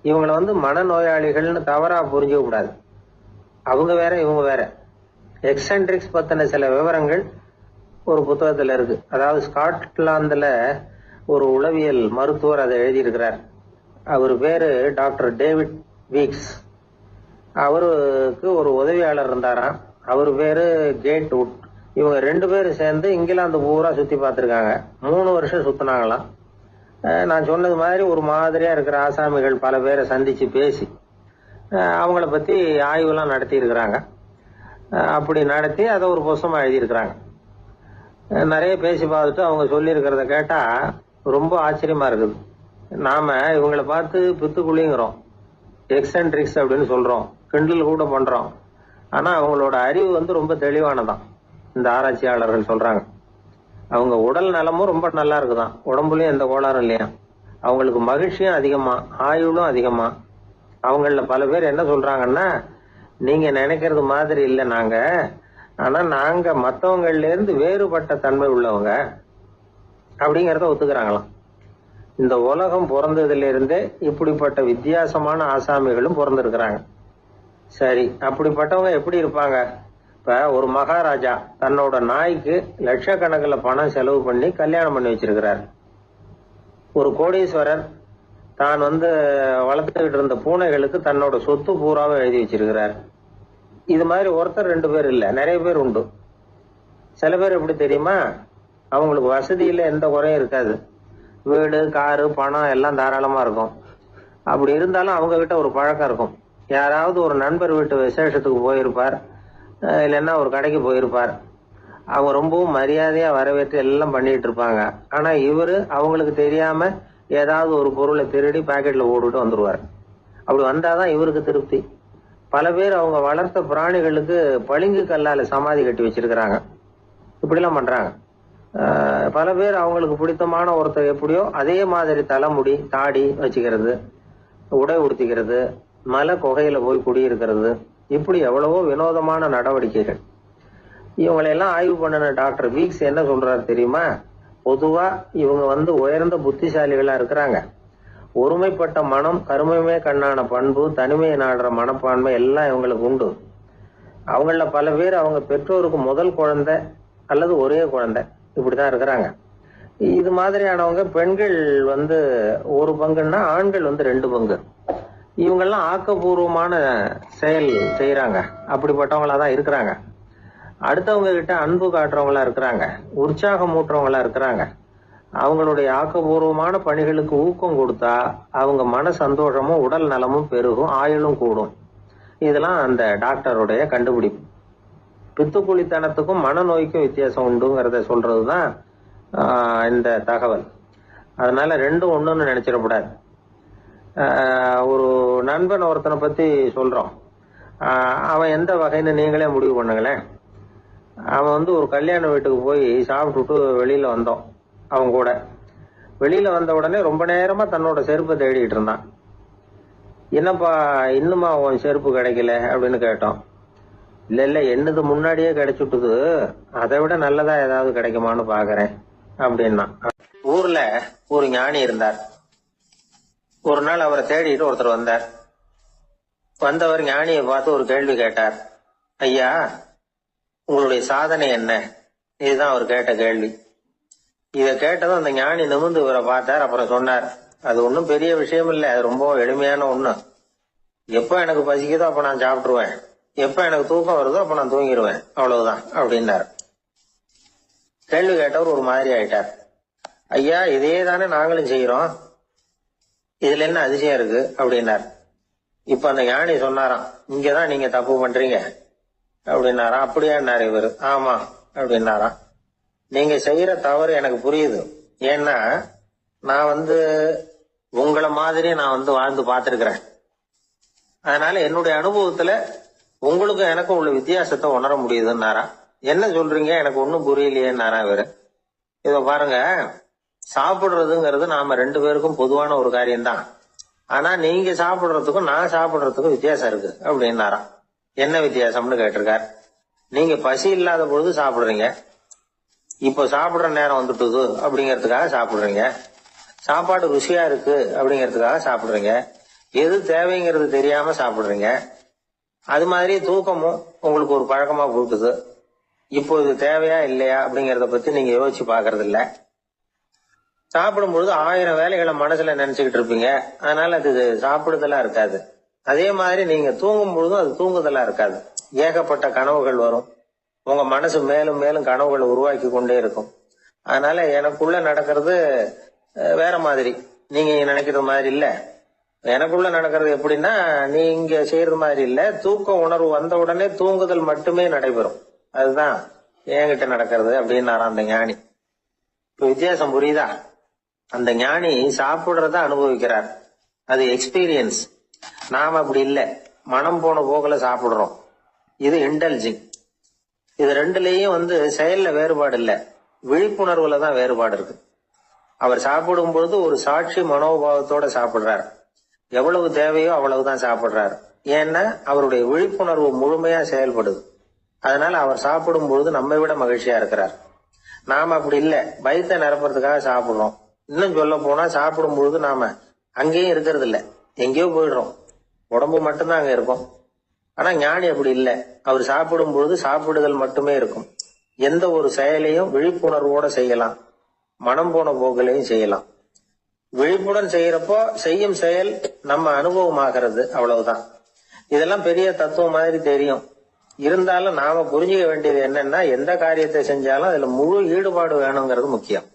இவங்களை மனநோயாளிகள்னு தவறா புரிஞ்சுக்க கூடாது. அவங்க வேற, இவங்க வேற. எக்ஸென்ட்ரிக்ஸ் பத்தின சில விவரங்கள் ஒரு புத்தகத்துல இருக்கு. அதாவது ஸ்காட்லாந்துல ஒரு உளவியல் மருத்துவர் அதை எழுதியிருக்கிறார். அவர் பேரு டாக்டர் டேவிட் வீக்ஸ். அவருக்கு ஒரு உதவியாளர் இருந்தாராம். அவர் பேரு கேட் வுட். இவங்க 2 பேரும் சேர்ந்து இங்கிலாந்து பூரா சுத்தி பார்த்துருக்காங்க. 3 வருஷம் சுத்தினாங்களாம். நான் சொன்னது மாதிரி ஒரு மாதிரியா இருக்கிற ஆசாமிகள் பல பேரை சந்திச்சு பேசி அவங்கள பத்தி ஆய்வுலாம் நடத்தி இருக்கிறாங்க. அப்படி நடத்தி அதை ஒரு புத்தகமா எழுதியிருக்கிறாங்க. நிறைய பேசி பார்த்துட்டு அவங்க சொல்லி இருக்கிறத கேட்டா ரொம்ப ஆச்சரியமா இருக்குது. நாம இவங்களை பார்த்து பித்துக்குழிங்கிறோம், எக்ஸென்ட்ரிக்ஸ் அப்படின்னு சொல்றோம், கிண்டல் கூட பண்றோம். ஆனா அவங்களோட அறிவு ரொம்ப தெளிவானதான். இந்த ஆராய்ச்சியாளர்கள் சொல்றாங்க. அவங்க உடல் நலமும் ரொம்ப நல்லா இருக்குதான். உடம்புலயும் எந்த கோளாறும் இல்லையா. அவங்களுக்கு மகிழ்ச்சியும் அதிகமா, ஆயுளும் அதிகமா. அவங்கள பல பேர் என்ன சொல்றாங்கன்னா, நீங்க நினைக்கிறது மாதிரி இல்லை நாங்க, ஆனா நாங்க மற்றவங்கள்ல இருந்து வேறுபட்ட தன்மை உள்ளவங்க அப்படிங்கிறத ஒத்துக்கிறாங்களாம். இந்த உலகம் பிறந்ததுல இருந்தே இப்படிப்பட்ட வித்தியாசமான ஆசாமிகளும் பிறந்திருக்கிறாங்க. சரி, அப்படிப்பட்டவங்க எப்படி இருப்பாங்க? இப்ப ஒரு மகாராஜா தன்னோட நாய்க்கு லட்சக்கணக்கில் பணம் செலவு பண்ணி கல்யாணம் பண்ணி வச்சிருக்கிறார். ஒரு கோடீஸ்வரர் தான் வளர்த்துக்கிட்டு இருந்த பூனைகளுக்கு தன்னோட சொத்து பூராவை எழுதி வச்சிருக்கிறார். இது மாதிரி ஒருத்தர் 2 பேர் இல்ல, நிறைய பேர் உண்டு. சில பேர் எப்படி தெரியுமா, அவங்களுக்கு வசதியில எந்த குறையும் இருக்காது. வீடு, காரு, பணம் எல்லாம் தாராளமா இருக்கும். அப்படி இருந்தாலும் அவங்க கிட்ட ஒரு பழக்கம் இருக்கும். யாராவது ஒரு நண்பர் வீட்டு விசேஷத்துக்கு போயிருப்பார், இல்லைன்னா ஒரு கடைக்கு போயிருப்பார். அவங்க ரொம்பவும் மரியாதையா வரவேற்று எல்லாம் பண்ணிட்டு இருப்பாங்க. ஆனா இவரு அவங்களுக்கு தெரியாம ஏதாவது ஒரு பொருளை திருடி பாக்கெட்ல போட்டுட்டு வந்துருவார். அப்படி வந்தாதான் இவருக்கு திருப்தி. பல பேர் அவங்க வளர்த்த பிராணிகளுக்கு பளிங்கு கல்லால சமாதி கட்டி வச்சிருக்கிறாங்க. இப்படிலாம் பண்றாங்க. பல பேர் அவங்களுக்கு பிடித்தமான ஒருத்தர் எப்படியோ அதே மாதிரி தலைமுடி, தாடி வச்சுக்கிறது, உடை உடுத்திக்கிறது, மலை குகையில போய் குடியிருக்கிறது, இப்படி எவ்வளவோ வினோதமான நடவடிக்கைகள். இவங்களையெல்லாம் ஆய்வு பண்ணின டாக்டர் வீக்ஸ் என்ன சொல்றாரு தெரியுமா? பொதுவா இவங்க உயர்ந்த புத்திசாலிகளா இருக்கிறாங்க. ஒருமைப்பட்ட மனம், கருமையுமே கண்ணான பண்பு, தனிமையை நாடுற மனப்பான்மை எல்லாம் இவங்களுக்கு உண்டு. அவங்கள பல பேர் அவங்க பெற்றோருக்கு முதல் குழந்தை அல்லது ஒரே குழந்தை இப்படிதான் இருக்கிறாங்க. இது மாதிரியானவங்க பெண்கள் ஒரு பங்குன்னா ஆண்கள் 2 பங்கு. இவங்கெல்லாம் ஆக்கப்பூர்வமான செயல் செய்யறாங்க. அப்படிப்பட்டவங்களா தான் இருக்கிறாங்க. அடுத்தவங்க கிட்ட அன்பு காட்டுறவங்களா இருக்கிறாங்க. உற்சாகம் ஊட்டுறவங்களா இருக்கிறாங்க. அவங்களுடைய ஆக்கப்பூர்வமான பணிகளுக்கு ஊக்கம் கொடுத்தா அவங்க மன சந்தோஷமும் உடல் நலமும் பெருகும், ஆயுளும் கூடும். இதெல்லாம் அந்த டாக்டருடைய கண்டுபிடிப்பு. பித்துக்குழித்தனத்துக்கும் மனநோய்க்கும் வித்தியாசம் உண்டுங்கிறத சொல்றதுதான் இந்த தகவல். அதனால ரெண்டும் ஒண்ணுன்னு நினைச்சிடக்கூடாது. ஒரு நண்பன் ஒருத்தனை பத்தி சொல்றோம். அவன் எந்த வகைன்னு நீங்களே முடிவு பண்ணுங்களேன். அவன் ஒரு கல்யாண வீட்டுக்கு போய் சாப்பிட்டுட்டு வெளியில வந்தோம். அவன் கூட வெளியில வந்த உடனே ரொம்ப நேரமா தன்னோட செருப்பை தேடிட்டு இருந்தான். என்னப்பா இன்னுமா உன் செருப்பு கிடைக்கல அப்படின்னு கேட்டோம். இல்ல என்னது முன்னாடியே கிடைச்சுட்டுது, அதை விட நல்லதா ஏதாவது கிடைக்குமான்னு பாக்குறேன் அப்படின்னா. ஊர்ல ஒரு ஞானி இருந்தார். ஒரு நாள் அவரை தேடிட்டு ஒருத்தர் வந்தார். வந்தவர் ஞானியை பார்த்து ஒரு கேள்வி கேட்டார். ஐயா, உங்களுடைய சாதனை என்ன? இதுதான் அவர் கேட்ட கேள்வி. இத கேட்டதும் அந்த ஞானி நிமிர்ந்து இவரை பார்த்தார். அப்புறம் சொன்னார், அது ஒன்றும் பெரிய விஷயம் இல்லை, அது ரொம்ப எளிமையான ஒண்ணு. எப்ப எனக்கு பசிக்குதோ அப்ப நான் சாப்பிட்டுருவேன், எப்ப எனக்கு தூக்கம் வருதோ அப்ப நான் தூங்கிடுவேன், அவ்வளவுதான் அப்படின்னாரு. கேள்வி கேட்டவர் ஒரு மாதிரி ஆயிட்டார். ஐயா, இதே தானே நாங்களும் செய்யறோம், இதுல என்ன அதிசயம் இருக்கு அப்படின்னார். இப்ப அந்த ஞானி சொன்னாராம், இங்கதான் நீங்க தப்பு பண்றீங்க அப்படின்னாராம். அப்படியான்னாரு இவரு. ஆமா அப்படின்னாராம். நீங்க செய்யற தவறு எனக்கு புரியுது. ஏன்னா நான் உங்களை மாதிரி நான் வாழ்ந்து பார்த்திருக்கிறேன். அதனால என்னுடைய அனுபவத்துல உங்களுக்கும் எனக்கும் உள்ள வித்தியாசத்தை உணர முடியுதுன்னாரா. என்ன சொல்றீங்க, எனக்கு ஒன்னும் புரியலையேன்னாரா இவரு. இத பாருங்க, சாப்பிடுறதுங்கிறது நாம 2 பேருக்கும் பொதுவான ஒரு காரியம்தான். ஆனா நீங்க சாப்பிடுறதுக்கும் நான் சாப்பிடுறதுக்கும் வித்தியாசம் இருக்கு அப்படின்னாராம். என்ன வித்தியாசம்னு கேட்டிருக்கார். நீங்க பசி இல்லாத பொழுது சாப்பிடுறீங்க, இப்போ சாப்பிடுற நேரம் வந்துட்டுது அப்படிங்கறதுக்காக சாப்பிடுறீங்க. சாப்பாடு ருசியா இருக்கு அப்படிங்கறதுக்காக சாப்பிடுறீங்க. எது தேவைங்கிறது தெரியாம சாப்பிடுறீங்க. அது மாதிரி தூக்கமும் உங்களுக்கு ஒரு பழக்கமா போட்டுது. இப்போ இது தேவையா இல்லையா அப்படிங்கறத பத்தி நீங்க யோசிச்சு பாக்குறது இல்ல. சாப்பிடும் பொழுது 1000 வேலைகளை மனசுல நினைச்சுக்கிட்டு இருப்பீங்க. அதனால அது சாப்பிடுதலா இருக்காது. அதே மாதிரி நீங்க தூங்கும் பொழுதும் அது தூங்குதலா இருக்காது. ஏகப்பட்ட கனவுகள் வரும். உங்க மனசு மேலும் மேலும் கனவுகளை உருவாக்கி கொண்டே இருக்கும். அதனால எனக்குள்ள நடக்கிறது வேற மாதிரி, நீங்க நினைக்கிறது மாதிரி இல்ல. எனக்குள்ள நடக்கிறது எப்படின்னா, நீங்க செய்யறது மாதிரி இல்ல. தூக்க உணர்வு வந்த உடனே தூங்குதல் மட்டுமே நடைபெறும். அதுதான் என்கிட்ட நடக்கிறது அப்படின்னாராம் அந்த ஞானி. இப்ப வித்தியாசம் புரியுதா? அந்த ஞானி சாப்பிடுறத அனுபவிக்கிறார், அது எக்ஸ்பீரியன்ஸ். நாம அப்படி இல்ல, மனம் போன போக்குல சாப்பிடுறோம். இது இன்டெலிஜிங். இது ரெண்டுலயும் செயல்ல வேறுபாடு இல்ல, விழிப்புணர்வுல தான் வேறுபாடு இருக்கு. அவர் சாப்பிடும் பொழுது ஒரு சாட்சி மனோபாவத்தோட சாப்பிடுறார். எவ்வளவு தேவையோ அவ்வளவுதான் சாப்பிடுறாரு. ஏன்னா அவருடைய விழிப்புணர்வு முழுமையா செயல்படுது. அதனால அவர் சாப்பிடும் பொழுது நம்மை விட மகிழ்ச்சியா இருக்கிறார். நாம அப்படி இல்ல, வயிற்றை நிரப்புறதுக்காக சாப்பிடுறோம். இன்னும் சொல்ல போனா சாப்பிடும் பொழுது நாம அங்கேயும் இருக்கிறது இல்ல, எங்கேயோ போயிடுறோம். உடம்பு மட்டும்தான் அங்க இருக்கும். ஆனா ஞானி அப்படி இல்ல, அவர் சாப்பிடும் பொழுது சாப்பிடுதல் மட்டுமே இருக்கும். எந்த ஒரு செயலையும் விழிப்புணர்வோட செய்யலாம், மனம் போன போக்கிலையும் செய்யலாம். விழிப்புடன் செய்யறப்போ செய்யும் செயல் நம்ம அனுபவமாகிறது, அவ்வளவுதான். இதெல்லாம் பெரிய தத்துவம் மாதிரி தெரியும். இருந்தாலும் நாம புரிஞ்சுக்க வேண்டியது என்னன்னா, எந்த காரியத்தை செஞ்சாலும் அதுல முழு ஈடுபாடு வேணுங்கிறது முக்கியம்.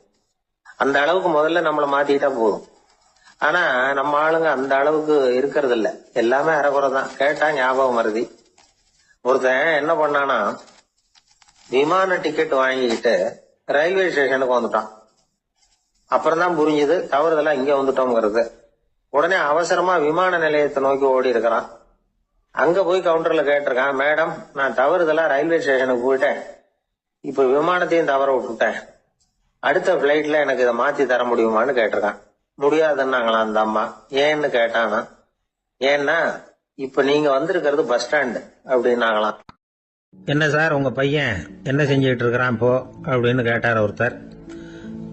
அந்த அளவுக்கு முதல்ல நம்மளை மாத்திக்கிட்டா போதும். ஆனா நம்ம ஆளுங்க அந்த அளவுக்கு இருக்கிறது இல்ல, எல்லாமே அரைகுறை தான். கேட்டா ஞாபகம் மருதி. ஒருத்தன் என்ன பண்ணானா, விமான டிக்கெட் வாங்கிக்கிட்டு ரயில்வே ஸ்டேஷனுக்கு வந்துட்டான். அப்புறம் தான் புரிஞ்சுது தவறுதலா இங்க வந்துட்டோம்ங்கிறது. உடனே அவசரமா விமான நிலையத்தை நோக்கி ஓடி இருக்கிறான். அங்க போய் கவுண்டர்ல கேட்டிருக்கான், மேடம் நான் தவறுதலா ரயில்வே ஸ்டேஷனுக்கு போயிட்டேன், இப்ப விமானத்தையும் தவற விட்டுட்டேன், அடுத்த பிளைட்ல எனக்கு இதை மாத்தி தர முடியுமான்னு கேட்டிருக்கான். முடியாதுன்னாங்களாம் அந்த அம்மா. ஏன்னு கேட்டானா, ஏன்னா இப்ப நீங்க வந்திருக்கிறது பஸ் ஸ்டாண்டு அப்படின்னாங்களாம். என்ன சார் உங்க பையன் என்ன செஞ்சுட்டு இருக்கிறான் இப்போ அப்படின்னு கேட்டார் ஒருத்தர்.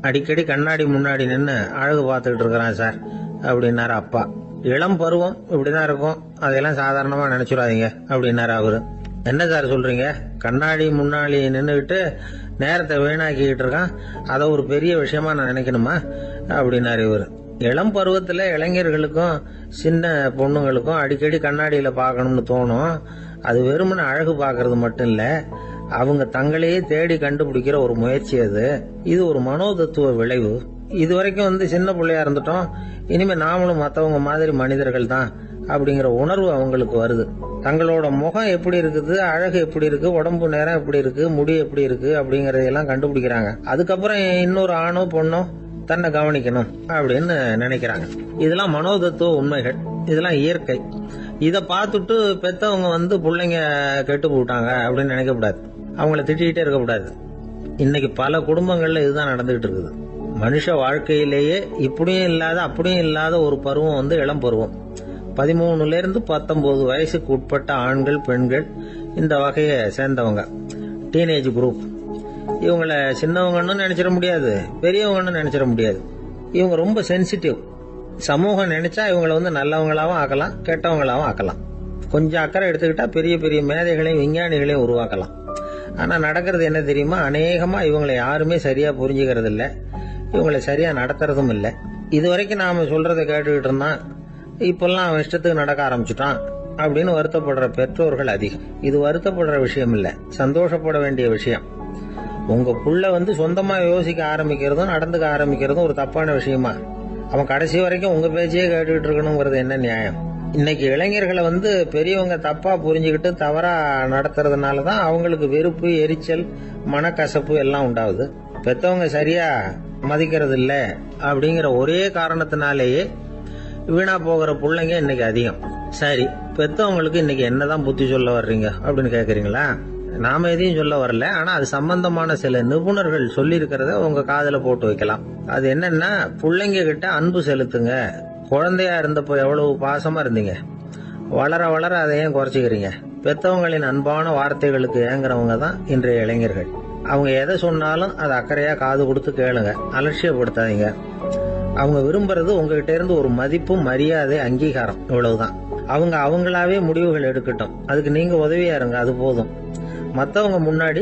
அடிக்கடி கண்ணாடி முன்னாடி நின்று அழகு பார்த்துக்கிட்டு இருக்கிறான் சார் அப்படின்னாரு அப்பா. இளம் பருவம் இப்படிதான் இருக்கும், அதையெல்லாம் சாதாரணமா நினைச்சுடாதீங்க அப்படின்னாரு அவரு. என்ன சார் சொல்றீங்க, கண்ணாடி முன்னாடி நின்றுக்கிட்டு நேரத்தை வீணாக்கிக்கிட்டு இருக்கான், அதை ஒரு பெரிய விஷயமா நான் நினைக்கணுமா அப்படின்னாரு இவர். இளம் பருவத்துல இளைஞர்களுக்கும் சின்ன பொண்ணுங்களுக்கும் அடிக்கடி கண்ணாடியில பார்க்கணும்னு தோணும். அது வெறுமனே அழகு பார்க்கறது மட்டும் இல்ல, அவங்க தங்களையே தேடி கண்டுபிடிக்கிற ஒரு முயற்சி அது. இது ஒரு மனோதத்துவ விளைவு. இது வரைக்கும் சின்ன பிள்ளையா இருந்துட்டோம், இனிமே நாமளும் மற்றவங்க மாதிரி மனிதர்கள் தான் அப்படிங்கிற உணர்வு அவங்களுக்கு வருது. தங்களோட முகம் எப்படி இருக்குது, அழகு எப்படி இருக்கு, உடம்பு நேரம் எப்படி இருக்கு, முடி எப்படி இருக்கு அப்படிங்கறதெல்லாம் கண்டுபிடிக்கிறாங்க. அதுக்கப்புறம் இன்னொரு ஆணோ பொண்ணோ தன்னை கவனிக்கணும் அப்படின்னு நினைக்கிறாங்க. இதெல்லாம் மனோதத்துவ உண்மைகள், இதெல்லாம் இயற்கை. இதை பார்த்துட்டு பெத்தவங்க பிள்ளைங்க கெட்டு போட்டாங்க அப்படின்னு நினைக்கக்கூடாது, அவங்கள திட்டிகிட்டே இருக்கக்கூடாது. இன்னைக்கு பல குடும்பங்கள்ல இதுதான் நடந்துகிட்டு இருக்குது. மனுஷ வாழ்க்கையிலேயே இப்படியும் இல்லாத அப்படியும் இல்லாத ஒரு பருவம் இளம் பருவம். 13ல இருந்து 19 வயசுக்கு உட்பட்ட ஆண்கள் பெண்கள் இந்த வகையை சேர்ந்தவங்க, டீனேஜ் குரூப். இவங்கள சின்னவங்கன்னு நினைச்சிட முடியாது, பெரியவங்கன்னு நினைச்சிட முடியாது. இவங்க ரொம்ப சென்சிட்டிவ். சமூகம் நினைச்சா இவங்களை நல்லவங்களாவும் ஆக்கலாம், கெட்டவங்களாவும் ஆக்கலாம். கொஞ்சம் அக்கறை எடுத்துக்கிட்டா பெரிய பெரிய மேதைகளையும் விஞ்ஞானிகளையும் உருவாக்கலாம். ஆனா நடக்கிறது என்ன தெரியுமா, அநேகமா இவங்களை யாருமே சரியா புரிஞ்சுக்கிறது இல்ல, இவங்களை சரியா நடத்துறதும் இல்ல. இது வரைக்கும் நாம சொல்றதை கேட்டுக்கிட்டு இருந்தான், இப்பெல்லாம் அவன் இஷ்டத்துக்கு நடக்க ஆரம்பிச்சுட்டான் அப்படின்னு வருத்தப்படுற பெற்றோர்கள் அதிகம். இது வருத்தப்படுற விஷயம் இல்ல, சந்தோஷப்பட வேண்டிய விஷயம். உங்க புள்ள சொந்தமா யோசிக்க ஆரம்பிக்கிறதும் நடந்துக்க ஆரம்பிக்கிறதும் ஒரு தப்பான விஷயமா? அவன் கடைசி வரைக்கும் உங்க பேச்சையே கேட்டுக்கிட்டு இருக்கணுங்கிறது என்ன நியாயம்? இன்னைக்கு இளைஞர்களை பெரியவங்க தப்பா புரிஞ்சுக்கிட்டு தவறா நடத்துறதுனாலதான் அவங்களுக்கு வெறுப்பு, எரிச்சல், மனக்கசப்பு எல்லாம் உண்டாகுது. பெத்தவங்க சரியா மதிக்கிறது இல்ல அப்படிங்கிற ஒரே காரணத்தினாலேயே வீணா போகிற பிள்ளைங்க இன்னைக்கு அதிகம். சரி, பெத்தவங்களுக்கு இன்னைக்கு என்னதான் புத்தி சொல்ல வர்றீங்க அப்படின்னு கேக்குறீங்களா? நாம எதையும் சொல்ல வரல, ஆனா அது சம்பந்தமான சில நிபுணர்கள் சொல்லி இருக்கிறத உங்க காதுல போட்டு வைக்கலாம். அது என்னன்னா, பிள்ளைங்க கிட்ட அன்பு செலுத்துங்க. குழந்தையா இருந்தப்போ எவ்வளவு பாசமா இருந்தீங்க, வளர வளர அதை ஏன் குறைச்சிக்கிறீங்க? பெத்தவங்களின் அன்பான வார்த்தைகளுக்கு ஏங்குறவங்க தான் இன்றைய இளைஞர்கள். அவங்க எதை சொன்னாலும் அதை அக்கறையா காது கொடுத்து கேளுங்க, அலட்சியப்படுத்தாதீங்க. அவங்க விரும்புறது உங்ககிட்ட இருந்து ஒரு மதிப்பு, மரியாதை, அங்கீகாரம், இவ்வளவுதான். அவங்க அவங்களாவே முடிவுகள் எடுக்கட்டும், அதுக்கு நீங்க உதவியா இருங்க, அது போதும். மத்தவங்க முன்னாடி,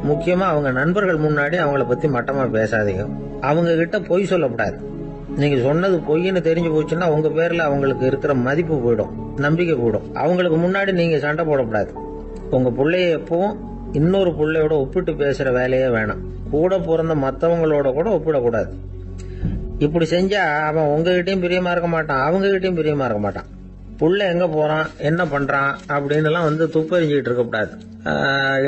முக்கியமா அவங்க நண்பர்கள் முன்னாடி அவங்கள பத்தி மட்டமா பேசாதீங்க. அவங்க கிட்ட பொய் சொல்லக்கூடாது. நீங்க சொன்னது பொய்ன்னு தெரிஞ்சு போச்சுன்னா உங்க பேர்ல அவங்களுக்கு இருக்கிற மதிப்பு போயிடும், நம்பிக்கை போயிடும். அவங்களுக்கு முன்னாடி நீங்க சண்டை போடக்கூடாது. உங்க பிள்ளைய எப்பவும் இன்னொரு பிள்ளையோட ஒப்பிட்டு பேசுற வேலையே வேணாம். கூட பிறந்த மத்தவங்களோட கூட ஒப்பிடக்கூடாது. இப்படி செஞ்சா அவன் உங்ககிட்டயும் பிரியமா இருக்க மாட்டான், அவங்க கிட்டயும் பிரியமா இருக்க மாட்டான். புள்ள எங்க போறான், என்ன பண்றான் அப்படின்னு எல்லாம் துப்பறிஞ்சிட்டு இருக்கக்கூடாது.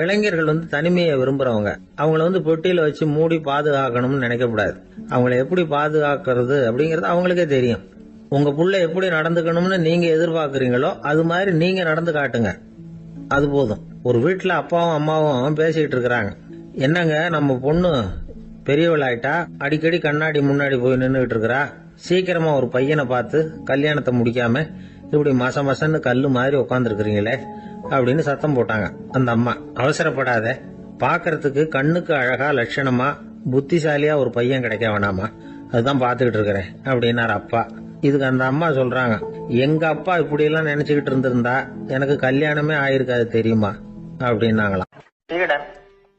இளைஞர்கள் தனிமையை விரும்புறவங்க. அவங்கள பெட்டியில வச்சு மூடி பாதுகாக்கணும்னு நினைக்கக்கூடாது. அவங்கள எப்படி பாதுகாக்கிறது அப்படிங்கறது அவங்களுக்கே தெரியும். உங்க புள்ள எப்படி நடந்துக்கணும்னு நீங்க எதிர்பார்க்கறீங்களோ அது மாதிரி நீங்க நடந்து காட்டுங்க, அது போதும். ஒரு வீட்டுல அப்பாவும் அம்மாவும் பேசிக்கிட்டு இருக்கிறாங்க. என்னங்க, நம்ம பொண்ணு பெரியவளாயிட்டா, அடிக்கடி கண்ணாடி முன்னாடி போய் நின்றுகிட்டு இருக்கிறா, சீக்கிரமா ஒரு பையனை பார்த்து கல்யாணத்தை முடிக்காம இப்படி மசன்னு கல்லு மாதிரி உட்காந்துருக்கிறீங்களே அப்படின்னு சத்தம் போட்டாங்க. அந்த அம்மா, அவசரப்படாத, பாக்கிறதுக்கு கண்ணுக்கு அழகா லட்சணமா புத்திசாலியா ஒரு பையன் கிடைக்க வேணாமா, அதுதான் பாத்துக்கிட்டு இருக்கிறேன் அப்படின்னாரு அப்பா. இதுக்கு அந்த அம்மா சொல்றாங்க, எங்க அப்பா இப்படி எல்லாம் நினைச்சுக்கிட்டு இருந்திருந்தா எனக்கு கல்யாணமே ஆயிருக்காது தெரியுமா அப்படின்னாங்களாம். சீடன்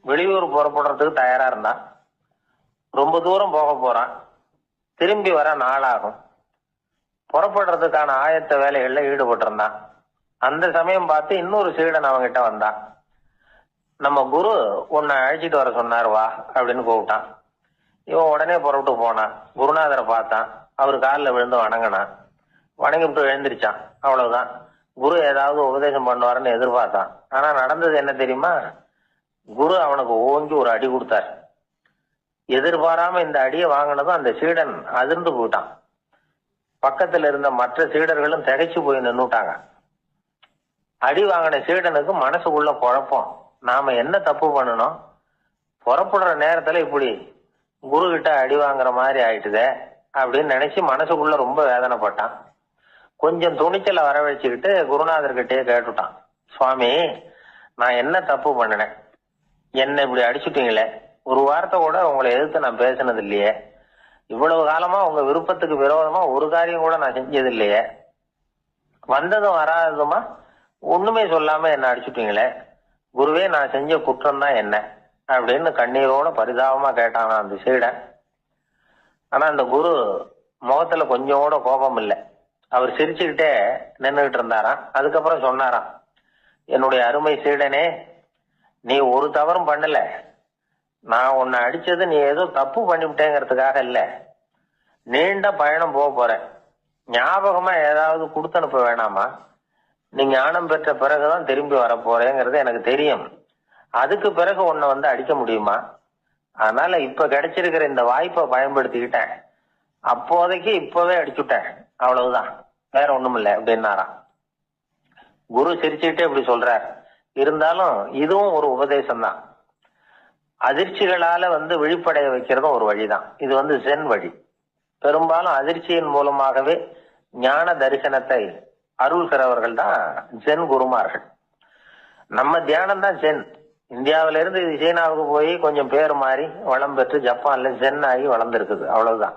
வெளியூர் புறப்படுறதுக்கு தயாரா இருந்தான். ரொம்ப தூரம் போக போறான், திரும்பி வர நாளாகும். புறப்படுறதுக்கான ஆயத்த வேலைகள்ல ஈடுபட்டு இருந்தான். அந்த சமயம் பார்த்து இன்னொரு சீடன் அவங்கிட்ட வந்தான். நம்ம குரு உன்னை அழைச்சிட்டு வர சொன்னார், வா அப்படின்னு கூப்பிட்டான். இவன் உடனே புறப்பட்டு போனான். குருநாதரை பார்த்தான், அவர் காலில் விழுந்து வணங்கினான். வணங்கிவிட்டு எழுந்திரிச்சான். அவ்வளவுதான். குரு ஏதாவது உபதேசம் பண்ணுவாருன்னு எதிர்பார்த்தான். ஆனா நடந்தது என்ன தெரியுமா? குரு அவனுக்கு ஓங்கி ஒரு அடி கொடுத்தார். எதிர்பாராம இந்த அடியை வாங்கினதும் அந்த சீடன் அதிர்ந்து போயிட்டான். பக்கத்துல இருந்த மற்ற சீடர்களும் திகைச்சு போய் நின்னுட்டாங்க. அடி வாங்கின சீடனுக்கு மனசுக்குள்ள குழப்பம், நாம என்ன தப்பு பண்ணணும், புறப்படுற நேரத்துல இப்படி குரு கிட்ட அடி வாங்குற மாதிரி ஆயிட்டுதே அப்படின்னு நினைச்சு மனசுக்குள்ள ரொம்ப வேதனைப்பட்டான். கொஞ்சம் துணிச்சலை வரவழைச்சுக்கிட்டு குருநாதர்கிட்டயே கேட்டுட்டான், சுவாமி, நான் என்ன தப்பு பண்ணினேன்? என்ன இப்படி அடிச்சுட்டீங்களே, ஒரு வார்த்தை கூட உங்களை எதிர்த்து நான் பேசினது இல்லையே, இவ்வளவு காலமா உங்க விருப்பத்துக்கு விரோதமா ஒரு காரியம் கூட நான் செஞ்சது இல்லையே, வந்ததும் வராததுமா ஒண்ணுமே சொல்லாம என்ன அடிச்சுட்டீங்களே, குருவே நான் செஞ்ச குற்றம் தான் என்ன அப்படின்னு கண்ணீரோட பரிதாபமா கேட்டானா அந்த சீடன். ஆனா அந்த குரு முகத்துல கொஞ்சம் கூட கோபம் இல்லை. அவர் சிரிச்சுக்கிட்டே நின்றுகிட்டு இருந்தாராம். அதுக்கப்புறம் சொன்னாராம், என்னுடைய அருமை சீடனே, நீ ஒரு தவறும் பண்ணல. நான் உன்னை அடிச்சது நீ ஏதோ தப்பு பண்ணிவிட்டேங்கிறதுக்காக இல்ல. நீண்ட பயணம் போக போறேன், ஞாபகமா ஏதாவது கொடுத்து அனுப்ப வேணாமா? நீ ஞானம் பெற்ற பிறகுதான் திரும்பி வர போறேங்கிறது எனக்கு தெரியும். அதுக்கு பிறகு உன்னை வந்து அடிக்க முடியுமா? அதனால இப்ப கிடைச்சிருக்கிற இந்த வாய்ப்பை பயன்படுத்திக்கிட்டேன். அப்போதைக்கு இப்பவே அடிச்சுட்டேன், அவ்வளவுதான், வேற ஒண்ணும் இல்லை அப்படின்னாராம். குரு சிரிச்சுக்கிட்டே இப்படி சொல்றார். இருந்தாலும் இதுவும் ஒரு உபதேசம் தான். அதிர்ச்சிகளால வந்து விழிப்படைய வைக்கிறதும் ஒரு வழிதான். இது வந்து ஜென் வழி. பெரும்பாலும் அதிர்ச்சியின் மூலமாகவே ஞான தரிசனத்தை அருள்கிறவர்கள் தான் ஜென் குருமார்கள். நம்ம தியானம் தான் ஜென். இந்தியாவில இருந்து இது சீனாவுக்கு போய் கொஞ்சம் பேர் மாறி வளம் பெற்று ஜப்பான்ல ஜென் ஆகி வளர்ந்துருக்குது, அவ்வளவுதான்.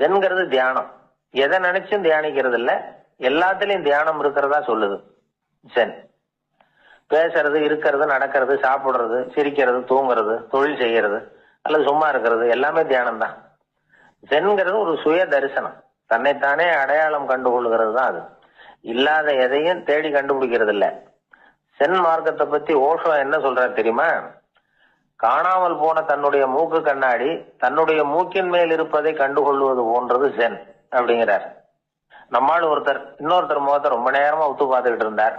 ஜென்கிறது தியானம். எதை நினைச்சும் தியானிக்கிறது இல்ல, எல்லாத்துலயும் தியானம் இருக்கிறதா சொல்லுது ஜென். பேசுறது, இருக்கிறது, நடக்கிறது, சாப்பிடுறது, சிரிக்கிறது, தூங்குறது, தொழில் செய்யறது அல்லது சும்மா இருக்கிறது எல்லாமே தியானம் தான். ஜென்கிறது ஒரு சுய தரிசனம், தன்னைத்தானே அடையாளம் கண்டுகொள்கிறது தான் அது. இல்லாத எதையும் தேடி கண்டுபிடிக்கிறது இல்ல. சென் மார்க்கத்தை பத்தி ஓஷோ என்ன சொல்றாரு தெரியுமா? காணாமல் போன தன்னுடைய மூக்கு கண்ணாடி தன்னுடைய மூக்கின் மேல் இருப்பதை கண்டுகொள்வது போன்றது சென் அப்படிங்கிறார். நம்மால் ஒருத்தர் இன்னொருத்தர் முகத்தை ரொம்ப நேரமா உத்து பார்த்துக்கிட்டு இருந்தார்.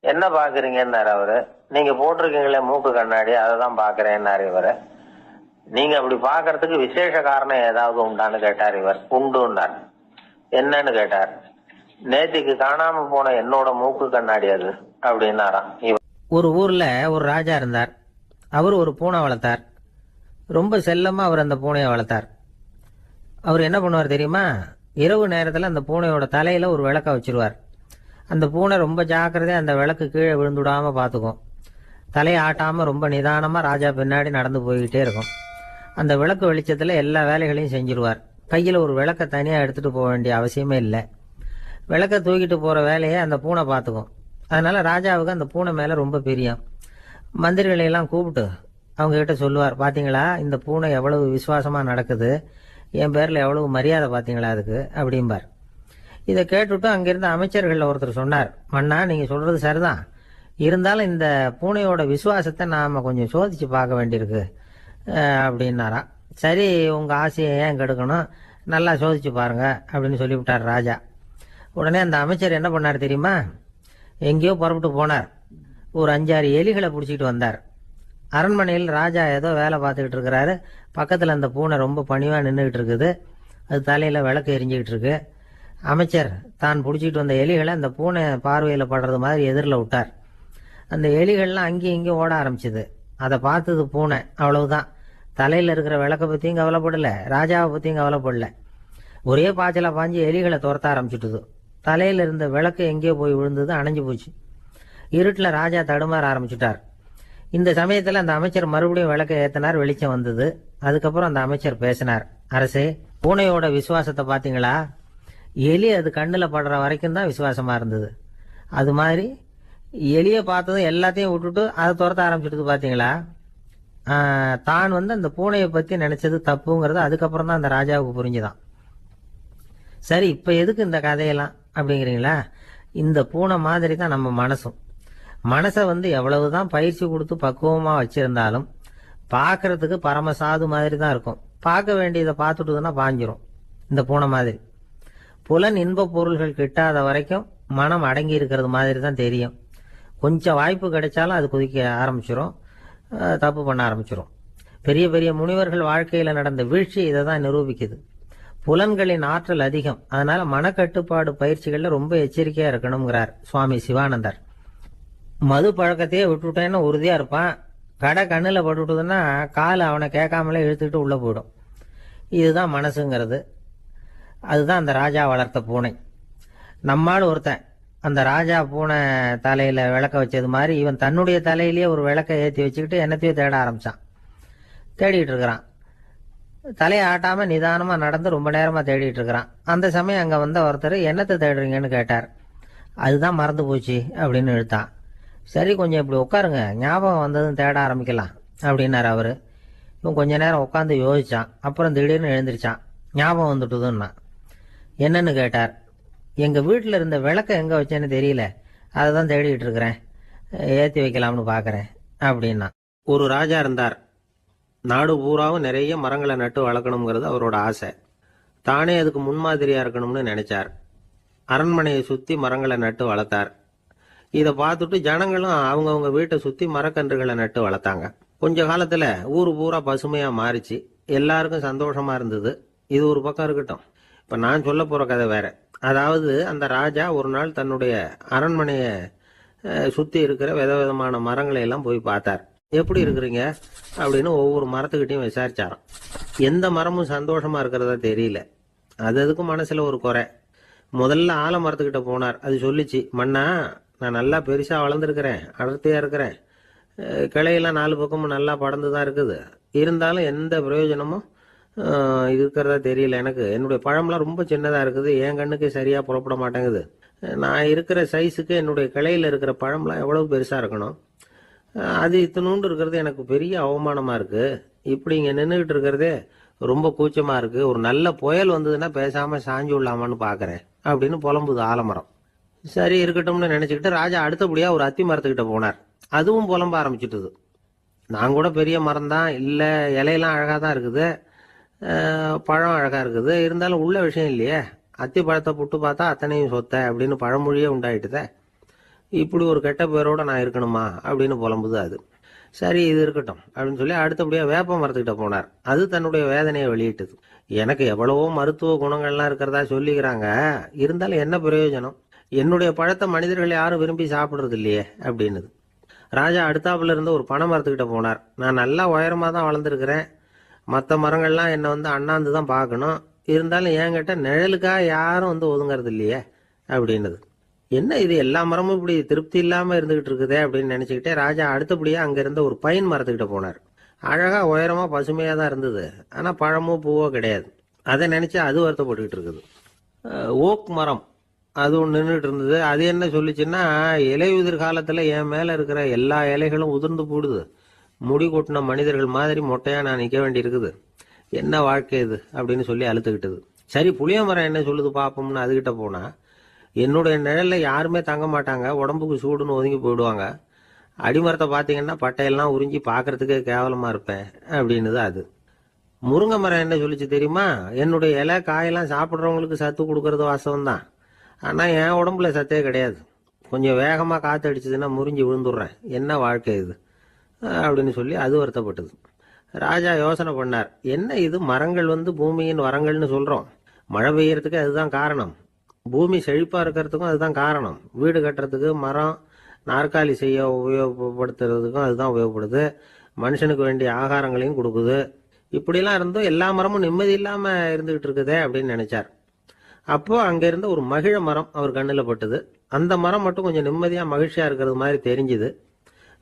என்ன பாக்குறீங்கன்னாரு அவரு. நீங்க போட்டிருக்கீங்களே மூக்கு கண்ணாடி, அதை தான் பாக்குறேன்னாரு இவரு. நீங்க அப்படி பாக்குறதுக்கு விசேஷ காரணம் ஏதாவது உண்டான்னு கேட்டார் இவர். உண்டுன்னார். என்னன்னு கேட்டார். நேத்திக்கு காணாம போன என்னோட மூக்கு கண்ணாடி அது அப்படின்னாராம் இவர். ஒரு ஊர்ல ஒரு ராஜா இருந்தார். அவர் ஒரு பூனை வளர்த்தார். ரொம்ப செல்லமா அவர் அந்த பூனையை வளர்த்தார். அவர் என்ன பண்ணுவார் தெரியுமா? இரவு நேரத்துல அந்த பூனையோட தலையில ஒரு விளக்க வச்சிருவார். அந்த பூனை ரொம்ப ஜாக்கிரதையா அந்த விளக்கு கீழே விழுந்துடாம பாத்துக்கும். தலையை ஆட்டாம ரொம்ப நிதானமா ராஜா பின்னாடி நடந்து போய்கிட்டே இருக்கும். அந்த விளக்கு வெளிச்சத்துல எல்லா வேலைகளையும் செஞ்சிருவார். கையில ஒரு விளக்க தனியா எடுத்துட்டு போக வேண்டிய அவசியமே இல்லை. விளக்க தூக்கிட்டு போற வேலையை அந்த பூனை பார்த்துக்கும். அதனால ராஜாவுக்கு அந்த பூனை மேல ரொம்ப பிரியம். மந்திரிகளை எல்லாம் கூப்பிட்டு அவங்க கிட்ட சொல்லுவார், பாத்தீங்களா இந்த பூனை எவ்வளவு விசுவாசமா நடக்குது, என் பேர்ல எவ்வளவு மரியாதை பாத்தீங்களா அதுக்கு அப்படிம்பார். இதை கேட்டுட்டு அங்கிருந்த அமைச்சர்கள் ஒருத்தர் சொன்னார், மன்னா நீங்க சொல்றது சரிதான், இருந்தாலும் இந்த பூனையோட விசுவாசத்தை நாம கொஞ்சம் சோதிச்சு பார்க்க வேண்டியிருக்கு அப்படின்னாராம். சரி, உங்க ஆசையை ஏன் கெடுக்கணும், நல்லா சோதிச்சு பாருங்க அப்படின்னு சொல்லிவிட்டார் ராஜா. உடனே அந்த அமைச்சர் என்ன பண்ணார் தெரியுமா? எங்கேயோ புறப்பட்டு போனார். ஒரு 5-6 எலிகளை பிடிச்சிட்டு வந்தார். அரண்மனையில் ராஜா ஏதோ வேலை பார்த்துக்கிட்டு இருக்கிறாரு. பக்கத்துல அந்த பூனை ரொம்ப பணிவா நின்றுகிட்டு இருக்குது. அது தலையில விளக்கு எரிஞ்சுக்கிட்டு இருக்கு. அமைச்சர் தான் பிடிச்சிட்டு வந்த எலிகளை அந்த பூனை பார்வையில படுறது மாதிரி எதிரில் விட்டார். அந்த எலிகள்லாம் அங்கேயும் இங்கேயும் ஓட ஆரம்பிச்சுது. அதை பார்த்தது பூனை, அவ்வளவுதான். தலையில இருக்கிற விளக்க பத்தியும் கவலைப்படல, ராஜாவை பத்தியும் கவலைப்படல. ஒரே பாய்ச்சலா பாஞ்சு எலிகளை துரத்த ஆரம்பிச்சுட்டுது. தலையில இருந்த விளக்கு எங்கேயோ போய் விழுந்தது, அணைஞ்சு போச்சு. இருட்டுல ராஜா தடுமாற ஆரம்பிச்சுட்டார். இந்த சமயத்துல அந்த அமைச்சர் மறுபடியும் விளக்க ஏத்தினார். வெளிச்சம் வந்தது. அதுக்கப்புறம் அந்த அமைச்சர் பேசினார். அரசே, பூனையோட விசுவாசத்தை பாத்தீங்களா? எலி அது கண்ணுல படுற வரைக்கும் தான் விசுவாசமா இருந்தது. அது மாதிரி எலியை பார்த்ததும் எல்லாத்தையும் விட்டுட்டு அதை துரத்த ஆரம்பிச்சுட்டு பாத்தீங்களா? தான் அந்த பூனையை பத்தி நினைச்சது தப்புங்கிறது அதுக்கப்புறம் தான் அந்த ராஜாவுக்கு புரிஞ்சுதான். சரி, இப்ப எதுக்கு இந்த கதையெல்லாம் அப்படிங்கிறீங்களா? இந்த பூனை மாதிரி தான் நம்ம மனசும். மனசை எவ்வளவுதான் பயிற்சி கொடுத்து பக்குவமா வச்சிருந்தாலும் பார்க்கறதுக்கு பரமசாது மாதிரி தான் இருக்கும். பார்க்க வேண்டியதை பார்த்துட்டுதுன்னா பாஞ்சிரும். இந்த பூனை மாதிரி புலன் இன்ப பொருள்கள் கிட்டாத வரைக்கும் மனம் அடங்கி இருக்கிறது மாதிரி தான் தெரியும். கொஞ்சம் வாய்ப்பு கிடைச்சாலும் அது குதிக்க ஆரம்பிச்சிரும், தப்பு பண்ண ஆரம்பிச்சிரும். பெரிய பெரிய முனிவர்கள் வாழ்க்கையில நடந்த வீழ்ச்சி இதை தான் நிரூபிக்குது. புலன்களின் ஆற்றல் அதிகம். அதனால மனக்கட்டுப்பாடு பயிற்சிகள்ல ரொம்ப எச்சரிக்கையா இருக்கணுங்கிறார் சுவாமி சிவானந்தர். மது பழக்கத்தையே விட்டுட்டேன்னு உறுதியா இருப்பான். கடை கண்ணுல பட்டுட்டுதுன்னா கால் அவனை கேட்காமலே இழுத்துக்கிட்டு உள்ள போயிடும். இதுதான் மனசுங்கிறது. அதுதான் அந்த ராஜா வளர்த்த பூனை. நம்மால் ஒருத்தன் அந்த ராஜா பூனை தலையில விளக்க வச்சது மாதிரி இவன் தன்னுடைய தலையிலேயே ஒரு விளக்க ஏற்றி வச்சுக்கிட்டு என்னத்தையோ தேட ஆரம்பிச்சான். தேடிட்டு இருக்கிறான். தலையை ஆட்டாம நிதானமா நடந்து ரொம்ப நேரமா தேடிட்டு இருக்கிறான். அந்த சமயம் அங்க வந்த ஒருத்தர் என்னத்தை தேடுறீங்கன்னு கேட்டார். அதுதான் மறந்து போச்சு அப்படின்னு இழுத்தான். சரி, கொஞ்சம் இப்படி உட்காருங்க, ஞாபகம் வந்ததும் தேட ஆரம்பிக்கலாம் அப்படின்னாரு அவரு. இவன் கொஞ்ச நேரம் உட்காந்து யோசிச்சான். அப்புறம் திடீர்னு எழுந்திரிச்சான். ஞாபகம் வந்துட்டுதுன்னா. என்னன்னு கேட்டார். எங்க வீட்டில் இருந்த விளக்க எங்க வச்சேன்னு தெரியல, அதை தான் தேடிட்டு இருக்கிறேன், ஏற்றி வைக்கலாம்னு பார்க்குறேன் அப்படின்னா. ஒரு ராஜா இருந்தார். நாடு பூராவும் நிறைய மரங்களை நட்டு வளர்க்கணுங்கிறது அவரோட ஆசை. தானே அதுக்கு முன்மாதிரியா இருக்கணும்னு நினைச்சார். அரண்மனையை சுற்றி மரங்களை நட்டு வளர்த்தார். இதை பார்த்துட்டு ஜனங்களும் அவங்கவுங்க வீட்டை சுற்றி மரக்கன்றுகளை நட்டு வளர்த்தாங்க. கொஞ்ச காலத்தில் ஊர் பூரா பசுமையாக மாறிச்சு. எல்லாருக்கும் சந்தோஷமா இருந்தது. இது ஒரு பக்கம் இருக்கட்டும். இப்போ நான் சொல்ல போகிற கதை வேற. அதாவது அந்த ராஜா ஒரு நாள் தன்னுடைய அரண்மனையை சுற்றி இருக்கிற விதவிதமான மரங்களை எல்லாம் போய் பார்த்தார். எப்படி இருக்கிறீங்க அப்படின்னு ஒவ்வொரு மரத்துக்கிட்டையும் விசாரிச்சாராம். எந்த மரமும் சந்தோஷமா இருக்கிறதா தெரியல. அதுக்கும் மனசுல ஒரு குறை. முதல்ல ஆலமரத்துக்கிட்ட போனார். அது சொல்லிச்சு, மண்ணா, நான் நல்லா பெருசா வளர்ந்துருக்கிறேன், அடர்த்தியா இருக்கிறேன், கிளையெல்லாம் 4 பக்கமும் நல்லா படர்ந்து தான் இருக்குது, இருந்தாலும் எந்த பிரயோஜனமும் இருக்கிறதா தெரியல. எனக்கு என்னுடைய பழம்லாம் ரொம்ப சின்னதா இருக்குது, என் கண்ணுக்கு சரியா புறப்பட மாட்டேங்குது. நான் இருக்கிற சைஸுக்கு என்னுடைய கிளையில இருக்கிற பழம்லாம் எவ்வளவு பெருசா இருக்கணும், அது இத்தினூண்டு இருக்கிறது எனக்கு பெரிய அவமானமா இருக்கு. இப்படி இங்க நின்றுகிட்டு இருக்கிறதே ரொம்ப கூச்சமா இருக்கு. ஒரு நல்ல புயல் வந்ததுன்னா பேசாம சாஞ்சு விடலாமான்னு பாக்குறேன் அப்படின்னு புலம்புது ஆலமரம். சரி, இருக்கட்டும்னு நினைச்சுக்கிட்டு ராஜா அடுத்தபடியா ஒரு அத்தி மரத்துக்கிட்ட போனார். அதுவும் புலம்ப ஆரம்பிச்சுட்டுது. நான் கூட பெரிய மரம் தான், இல்ல இலையெல்லாம் அழகா தான் இருக்குது, பழம் அழகா இருக்குது, இருந்தாலும் உள்ள விஷயம் இல்லையே, அத்தி பழத்தை புட்டு பார்த்தா அத்தனையும் சொத்த அப்படின்னு பழமொழியே உண்டாயிட்டுதே. இப்படி ஒரு கெட்ட பேரோட நான் இருக்கணுமா அப்படின்னு புலம்புது அது. சரி, இது இருக்கட்டும் அப்படின்னு சொல்லி அடுத்தபடியா வேப்ப மரத்துக்கிட்ட போனார். அது தன்னுடைய வேதனையை வெளியிட்டது. எனக்கு எவ்வளவோ மருத்துவ குணங்கள்லாம் இருக்கிறதா சொல்லிக்கிறாங்க, இருந்தாலும் என்ன பிரயோஜனம், என்னுடைய பழத்தை மனிதர்கள் யாரும் விரும்பி சாப்பிடுறது இல்லையே அப்படின்னுது. ராஜா அடுத்தாப்புல இருந்து ஒரு பனை மரத்துக்கிட்ட போனார். நான் நல்லா உயரமா தான் வளர்ந்துருக்கிறேன், மற்ற மரங்கள்லாம் என்னை வந்து அண்ணாந்து தான் பார்க்கணும், இருந்தாலும் என்கிட்ட நிழலுக்காக யாரும் வந்து ஒதுங்கிறது இல்லையே அப்படின்னுது. என்ன இது, எல்லா மரமும் இப்படி திருப்தி இல்லாம இருந்துகிட்டு இருக்குதே அப்படின்னு நினைச்சுக்கிட்டே ராஜா அடுத்தபடியா அங்க இருந்த ஒரு பைன் மரத்துக்கிட்ட போனார். அழகா உயரமா பசுமையா தான் இருந்தது, ஆனா பழமோ பூவோ கிடையாது. அதை நினைச்சு அது வருத்தப்பட்டுக்கிட்டு இருக்குது. ஓக் மரம் அது ஒன்று நின்றுட்டு இருந்தது. அது என்ன சொல்லிச்சுன்னா, இலையுதிர் காலத்துல என் மேல இருக்கிற எல்லா இலைகளும் உதிர்ந்து போடுது, முடி கொட்டின மனிதர்கள் மாதிரி மொட்டையா நான் நிக்க வேண்டி இருக்குது, என்ன வாழ்க்கை இது அப்படின்னு சொல்லி அழுத்துக்கிட்டது. சரி, புளிய மரம் என்ன சொல்லுது பாப்போம்னு அதுகிட்ட போனா, என்னுடைய நிழல்ல யாருமே தங்க மாட்டாங்க, உடம்புக்கு சூடுன்னு ஒதுங்கி போயிடுவாங்க, அடிமரத்தை பார்த்தீங்கன்னா பட்டையெல்லாம் உறிஞ்சி பார்க்கறதுக்கே கேவலமா இருப்பேன் அப்படின்னுது அது. முருங்கை மரம் என்ன சொல்லிச்சு தெரியுமா, என்னுடைய இலை காயெல்லாம் சாப்பிட்றவங்களுக்கு சத்து கொடுக்கறது வாசம் தான், ஆனா என் உடம்புல சத்தே கிடையாது, கொஞ்சம் வேகமா காத்து அடிச்சதுன்னா முறிஞ்சி விழுந்துடுறேன், என்ன வாழ்க்கை இது அப்படின்னு சொல்லி அது வருத்தப்பட்டது. ராஜா யோசனை பண்ணார். என்ன இது, மரங்கள் வந்து பூமியின் வரங்கள்னு சொல்றோம், மழை பெய்யறதுக்கு அதுதான் காரணம், பூமி செழிப்பா இருக்கிறதுக்கும் அதுதான் காரணம், வீடு கட்டுறதுக்கு மரம், நாற்காலி செய்ய உபயோகப்படுத்துறதுக்கும் அதுதான் உபயோகப்படுது, மனுஷனுக்கு வேண்டிய ஆகாரங்களையும் கொடுக்குது, இப்படிலாம் இருந்தும் எல்லா மரமும் நிம்மதி இல்லாம இருந்துகிட்டு இருக்குதே அப்படின்னு நினைச்சார். அப்போ அங்க இருந்த ஒரு மகிழ மரம் அவர் கண்ணுல பட்டுது. அந்த மரம் மட்டும் கொஞ்சம் நிம்மதியா மகிழ்ச்சியா இருக்கிறது மாதிரி தெரிஞ்சுது.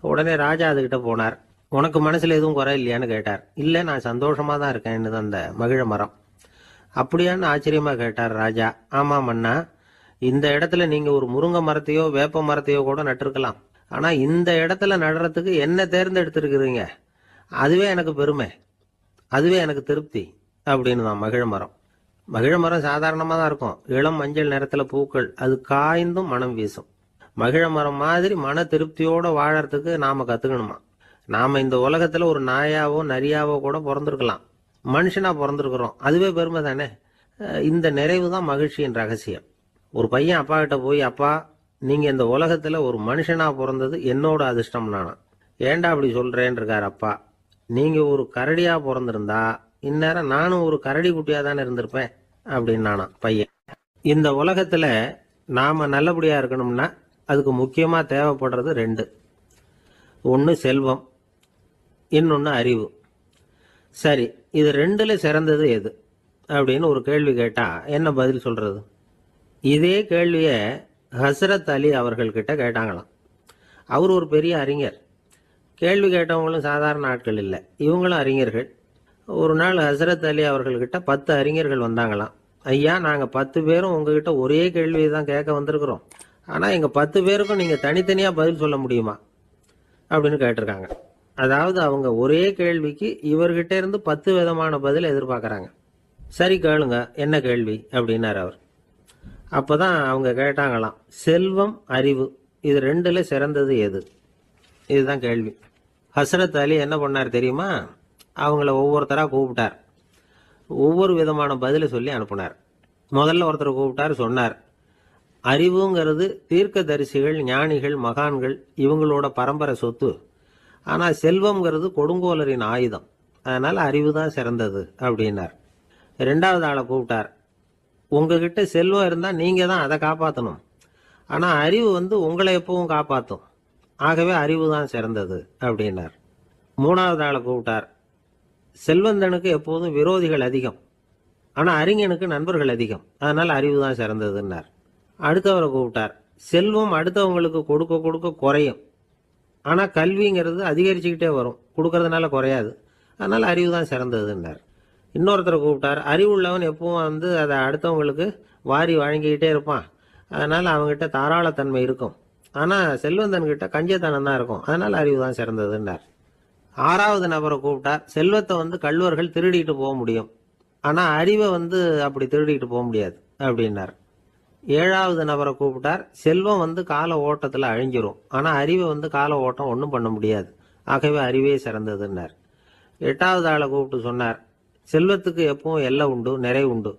உடனே ராஜா அதுகிட்ட போனார். உனக்கு மனசுல எதுவும் குறை இல்லையான்னு கேட்டார். இல்ல, நான் சந்தோஷமா தான் இருக்கேன்னு அந்த மகிழ மரம். அப்படியான்னு ஆச்சரியமா கேட்டார் ராஜா. ஆமா மன்னா, இந்த இடத்துல நீங்க ஒரு முருங்கை மரத்தையோ வேப்ப மரத்தையோ கூட நட்டிருக்கலாம், ஆனா இந்த இடத்துல நடுறதுக்கு என்ன தேர்ந்தெடுத்திருக்கிறீங்க, அதுவே எனக்கு பெருமை, அதுவே எனக்கு திருப்தி அப்படின்னு தான் மகிழ மரம். மகிழ மரம் சாதாரணமா தான் இருக்கும், இளம் மஞ்சள் நிறத்துல பூக்கள், அது காய்ந்தும் மனம் வீசும். மகிழ மரம் மாதிரி மன திருப்தியோட வாழறதுக்கு நாம கத்துக்கணுமா. நாம இந்த உலகத்துல ஒரு நாயாவோ நரியாவோ கூட பிறந்திருக்கலாம், மனுஷனா பிறந்திருக்கிறோம், அதுவே பெருமை தானே. இந்த நிறைவு தான் மகிழ்ச்சியின் ரகசியம். ஒரு பையன் அப்பா கிட்ட போய், அப்பா, நீங்க இந்த உலகத்துல ஒரு மனுஷனா பிறந்தது என்னோட அதிர்ஷ்டம் நானா. ஏண்டா அப்படி சொல்றேன்னு இருக்கார் அப்பா. நீங்க ஒரு கரடியா பிறந்திருந்தா இந்நேரம் நானும் ஒரு கரடி குட்டியா தானே இருந்திருப்பேன் அப்படின்னு நானா பையன். இந்த உலகத்துல நாம நல்லபடியா இருக்கணும்னா அதுக்கு முக்கியமா தேவைப்படுறது 2. ஒன்னு செல்வம், இன்னொன்னு அறிவு. சரி, இது 2ல சிறந்தது எது அப்படின்னு ஒரு கேள்வி கேட்டா என்ன பதில் சொல்றது? இதே கேள்விய ஹஸ்ரத் அலி அவர்கள்கிட்ட கேட்டாங்களாம். அவர் ஒரு பெரிய அறிஞர். கேள்வி கேட்டவங்களும் சாதாரண ஆட்கள் இல்லை, இவங்களும் அறிஞர்கள். ஒரு நாள் ஹஸ்ரத் அலி அவர்கள்கிட்ட 10 அறிஞர்கள் வந்தாங்களாம். ஐயா, நாங்கள் 10 பேரும் உங்ககிட்ட ஒரே கேள்வியை தான் கேட்க வந்திருக்கிறோம். ஆனால் எங்கள் 10 பேருக்கும் நீங்கள் தனித்தனியாக பதில் சொல்ல முடியுமா அப்படின்னு கேட்டிருக்காங்க. அதாவது அவங்க ஒரே கேள்விக்கு இவர்கிட்ட இருந்து 10 விதமான பதில் எதிர்பார்க்குறாங்க. சரி கேளுங்க, என்ன கேள்வி அப்படின்னார் அவர். அப்போதான் அவங்க கேட்டாங்களாம், செல்வம் அறிவு இது ரெண்டுல சிறந்தது எது? இதுதான் கேள்வி. ஹஸ்ரத் அலி என்ன பண்ணார் தெரியுமா? அவங்கள ஒவ்வொருத்தராக கூப்பிட்டார். ஒவ்வொரு விதமான பதிலை சொல்லி அனுப்புனார். முதல்ல ஒருத்தரை கூப்பிட்டார், சொன்னார், அறிவுங்கிறது தீர்க்கதரிசிகள், ஞானிகள், மகான்கள் இவங்களோட பரம்பரை சொத்து. ஆனால் செல்வம்ங்கிறது கொடுங்கோலரின் ஆயுதம். அதனால் அறிவு தான் சிறந்தது அப்படின்னார். ரெண்டாவது ஆளை கூப்பிட்டார். உங்ககிட்ட செல்வம் இருந்தால் நீங்கள் தான் அதை காப்பாற்றணும். ஆனால் அறிவு உங்களை எப்பவும் காப்பாற்றும். ஆகவே அறிவு தான் சிறந்தது அப்படின்னார். மூணாவது ஆளை கூப்பிட்டார். செல்வந்தனுக்கு எப்போதும் விரோதிகள் அதிகம், ஆனால் அறிஞனுக்கு நண்பர்கள் அதிகம். அதனால் அறிவு தான் சிறந்ததுன்னார். அடுத்தவரை கூப்பிட்டார். செல்வம் அடுத்தவங்களுக்கு கொடுக்க கொடுக்க குறையும், ஆனால் கல்விங்கிறது அதிகரிச்சுக்கிட்டே வரும், கொடுக்கறதுனால குறையாது. அதனால் அறிவு தான் சிறந்ததுன்னார். இன்னொருத்தரை கூப்பிட்டார். அறிவுள்ளவன் எப்பவும் அதை அடுத்தவங்களுக்கு வாரி வழங்கிக்கிட்டே இருப்பான். அதனால் அவங்ககிட்ட தாராளத்தன்மை இருக்கும். ஆனால் செல்வந்தன்கிட்ட கஞ்சத்தனம் தான் இருக்கும். அதனால் அறிவு தான் சிறந்ததுன்னார். ஆறாவது நபரை கூப்பிட்டார். செல்வத்தை கள்வர்கள் திருடிட்டு போக முடியும், ஆனால் அறிவை அப்படி திருடிட்டு போக முடியாது அப்படின்னார். ஏழாவது நபரை கூப்பிட்டார். செல்வம் கால ஓட்டத்தில் அழிஞ்சிரும், ஆனால் அறிவை கால ஓட்டம் ஒன்றும் பண்ண முடியாது. ஆகவே அறிவே சிறந்ததுன்னார். எட்டாவது ஆளை கூப்பிட்டு சொன்னார், செல்வத்துக்கு எப்பவும் எல்லை உண்டு, நிறைவு உண்டு,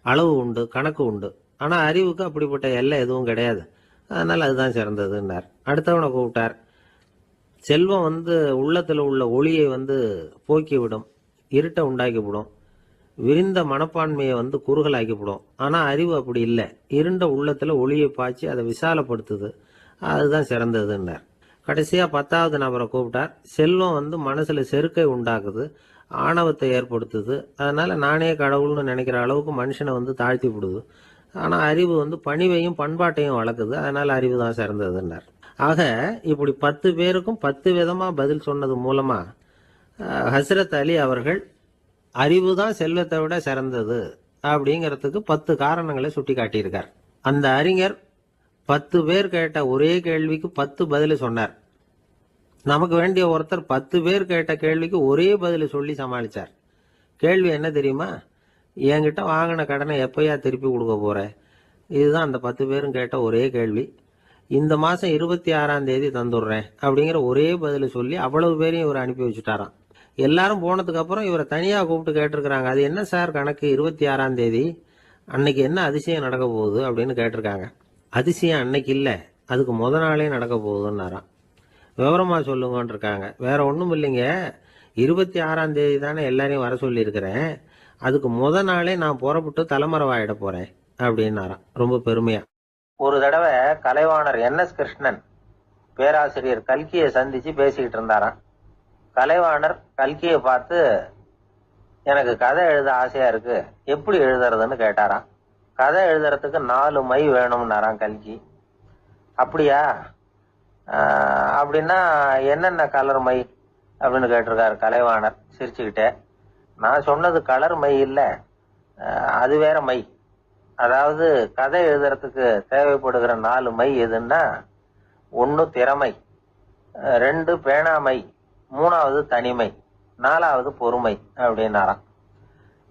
அளவு உண்டு, கணக்கு உண்டு. ஆனால் அறிவுக்கு அப்படிப்பட்ட எல்லை எதுவும் கிடையாது. அதனால் அதுதான் சிறந்ததுன்னார். அடுத்தவனை கூப்பிட்டார். செல்வம் உள்ளத்தில் உள்ள ஒளியை போக்கிவிடும், இருட்டை உண்டாக்கிவிடும், விரிந்த மனப்பான்மையை குறுகலாக்கிவிடும். ஆனால் அறிவு அப்படி இல்லை, இருண்ட உள்ளத்தில் ஒளியை பாய்ச்சி அதை விசாலப்படுத்துது. அதுதான் சிறந்ததுன்னார். கடைசியாக 10வது நபரை கூப்பிட்டார். செல்வம் மனசில் செருக்கை உண்டாக்குது, ஆணவத்தை ஏற்படுத்துது. அதனால் நானே கடவுள்னு நினைக்கிற அளவுக்கு மனுஷனை தாழ்த்தி விடுது. ஆனால் அறிவு பணிவையும் பண்பாட்டையும் வளர்க்குது. அதனால் அறிவு தான் சிறந்ததுன்னார். ஆக இப்படி 10 பேருக்கும் 10 விதமாக பதில் சொன்னது மூலமாக ஹஸ்ரத் அலி அவர்கள் அறிவு தான் செல்வத்தை விட சிறந்தது அப்படிங்கிறதுக்கு 10 காரணங்களை சுட்டி காட்டியிருக்கார். அந்த அறிஞர் 10 பேர் கேட்ட ஒரே கேள்விக்கு 10 பதில் சொன்னார். நமக்கு வேண்டிய ஒருத்தர் 10 பேர் கேட்ட கேள்விக்கு ஒரே பதில் சொல்லி சமாளித்தார். கேள்வி என்ன தெரியுமா? என்கிட்ட வாங்கின கடனை எப்பயா திருப்பி கொடுக்க போற? இதுதான் அந்த 10 பேரும் கேட்ட ஒரே கேள்வி. இந்த மாதம் 26ஆம் தேதி தந்துடுறேன் அப்படிங்கிற ஒரே பதில் சொல்லி அவ்வளவு பேரையும் இவர் அனுப்பி வச்சுட்டாராம். எல்லாரும் போனதுக்கு அப்புறம் இவரை தனியாக கூப்பிட்டு கேட்டிருக்கிறாங்க. அது என்ன சார் கணக்கு, 26ஆம் தேதி அன்னைக்கு என்ன அதிசயம் நடக்க போகுது அப்படின்னு கேட்டிருக்காங்க. அதிசயம் அன்னைக்கு இல்லை, அதுக்கு முத நாளே நடக்க போகுதுன்னாராம். விவரமாக சொல்லுங்கன்னு இருக்காங்க. வேற ஒன்றும் இல்லைங்க, 26ஆம் தேதி தானே எல்லாரையும் வர சொல்லியிருக்கிறேன், அதுக்கு முத நாளே நான் புறப்பட்டு தலைமறைவாயிட போறேன் அப்படின்னாராம் ரொம்ப பெருமையா. ஒரு தடவை கலைவாணர் NS கிருஷ்ணன் பேராசிரியர் கல்கியை சந்திச்சு பேசிக்கிட்டு இருந்தாராம். கலைவாணர் கல்கியை பார்த்து, எனக்கு கதை எழுத ஆசையா இருக்கு, எப்படி எழுதுறதுன்னு கேட்டாராம். கதை எழுதுறதுக்கு 4 மை வேணும்னாராம் கல்கி. அப்படியா, அப்படின்னா என்னென்ன கலர் மை அப்படின்னு கேட்டிருக்காரு கலைவாணர் சிரிச்சுக்கிட்டே. நான் சொன்னது கலர் மை இல்லை, அது வேற மை. அதாவது கதை எழுதுறதுக்கு தேவைப்படுகிற 4 மை எதுன்னா, 1 திறமை, 2 பேணாமை, 3வது தனிமை, 4வது பொறுமை அப்படின்னாராம்.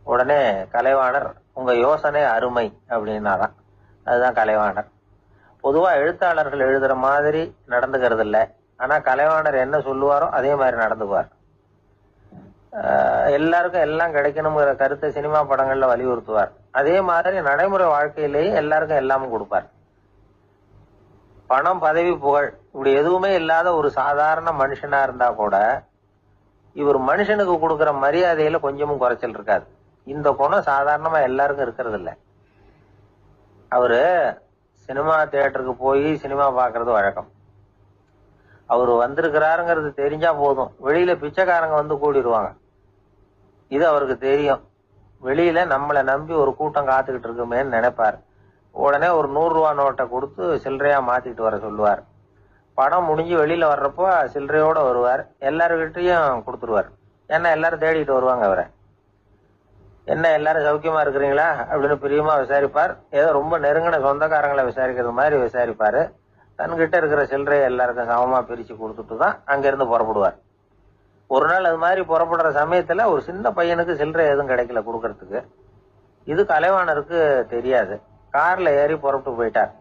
உடனே கலைவாணர், உங்க யோசனை அருமை அப்படின்னாராம். அதுதான் கலைவாணர். பொதுவா எழுத்தாளர்கள் எழுதுற மாதிரி நடந்துக்கிறது இல்லை, ஆனா கலைவாணர் என்ன சொல்லுவாரோ அதே மாதிரி நடந்துக்குவார். எல்லாருக்கும் எல்லாம் கிடைக்கணுங்கிற கருத்தை சினிமா படங்கள்ல வலியுறுத்துவார். அதே மாதிரி நடைமுறை வாழ்க்கையிலேயே எல்லாருக்கும் எல்லாமும் கொடுப்பார். பணம், பதவி, புகழ் இப்படி எதுவுமே இல்லாத ஒரு சாதாரண மனுஷனா இருந்தா கூட இவர் மனுஷனுக்கு கொடுக்கிற மரியாதையில கொஞ்சமும் குறைச்சல் இருக்காது. இந்த குணம் சாதாரணமா எல்லாருக்கும் இருக்கிறது இல்லை. அவரு சினிமா தியேட்டருக்கு போய் சினிமா பாக்குறது வழக்கம். அவரு வந்திருக்கிறாருங்கிறது தெரிஞ்சா போதும், வெளியில பிச்சைக்காரங்க கூடிடுவாங்க. இது அவருக்கு தெரியும். வெளியில நம்மளை நம்பி ஒரு கூட்டம் காத்துக்கிட்டு இருக்குமேன்னு நினைப்பார். உடனே ஒரு 100 ரூபா நோட்டை கொடுத்து சில்லறையா மாத்திட்டு வர சொல்லுவார். படம் முடிஞ்சு வெளியில வர்றப்போ சில்லறையோட வருவார். எல்லாருக்கிட்டையும் கொடுத்துருவார். ஏன்னா எல்லாரும் தேடிட்டு வருவாங்க அவரை. என்ன எல்லாரும் சௌக்கியமா இருக்கிறீங்களா அப்படின்னு பிரியமா விசாரிப்பார். ஏதோ ரொம்ப நெருங்கின சொந்தக்காரங்களை விசாரிக்கிறது மாதிரி விசாரிப்பாரு. தன்கிட்ட இருக்கிற சில்லறையை எல்லாருக்கும் சமமா பிரிச்சு கொடுத்துட்டு தான் அங்கிருந்து புறப்படுவார். ஒரு நாள் அது மாதிரி புறப்படுற சமயத்துல ஒரு சின்ன பையனுக்கு சில்லறை எதுவும் கிடைக்கல கொடுக்கறதுக்கு. இது கலைவாணருக்கு தெரியாது. கார்ல ஏறி புறப்பட்டு போயிட்டார்.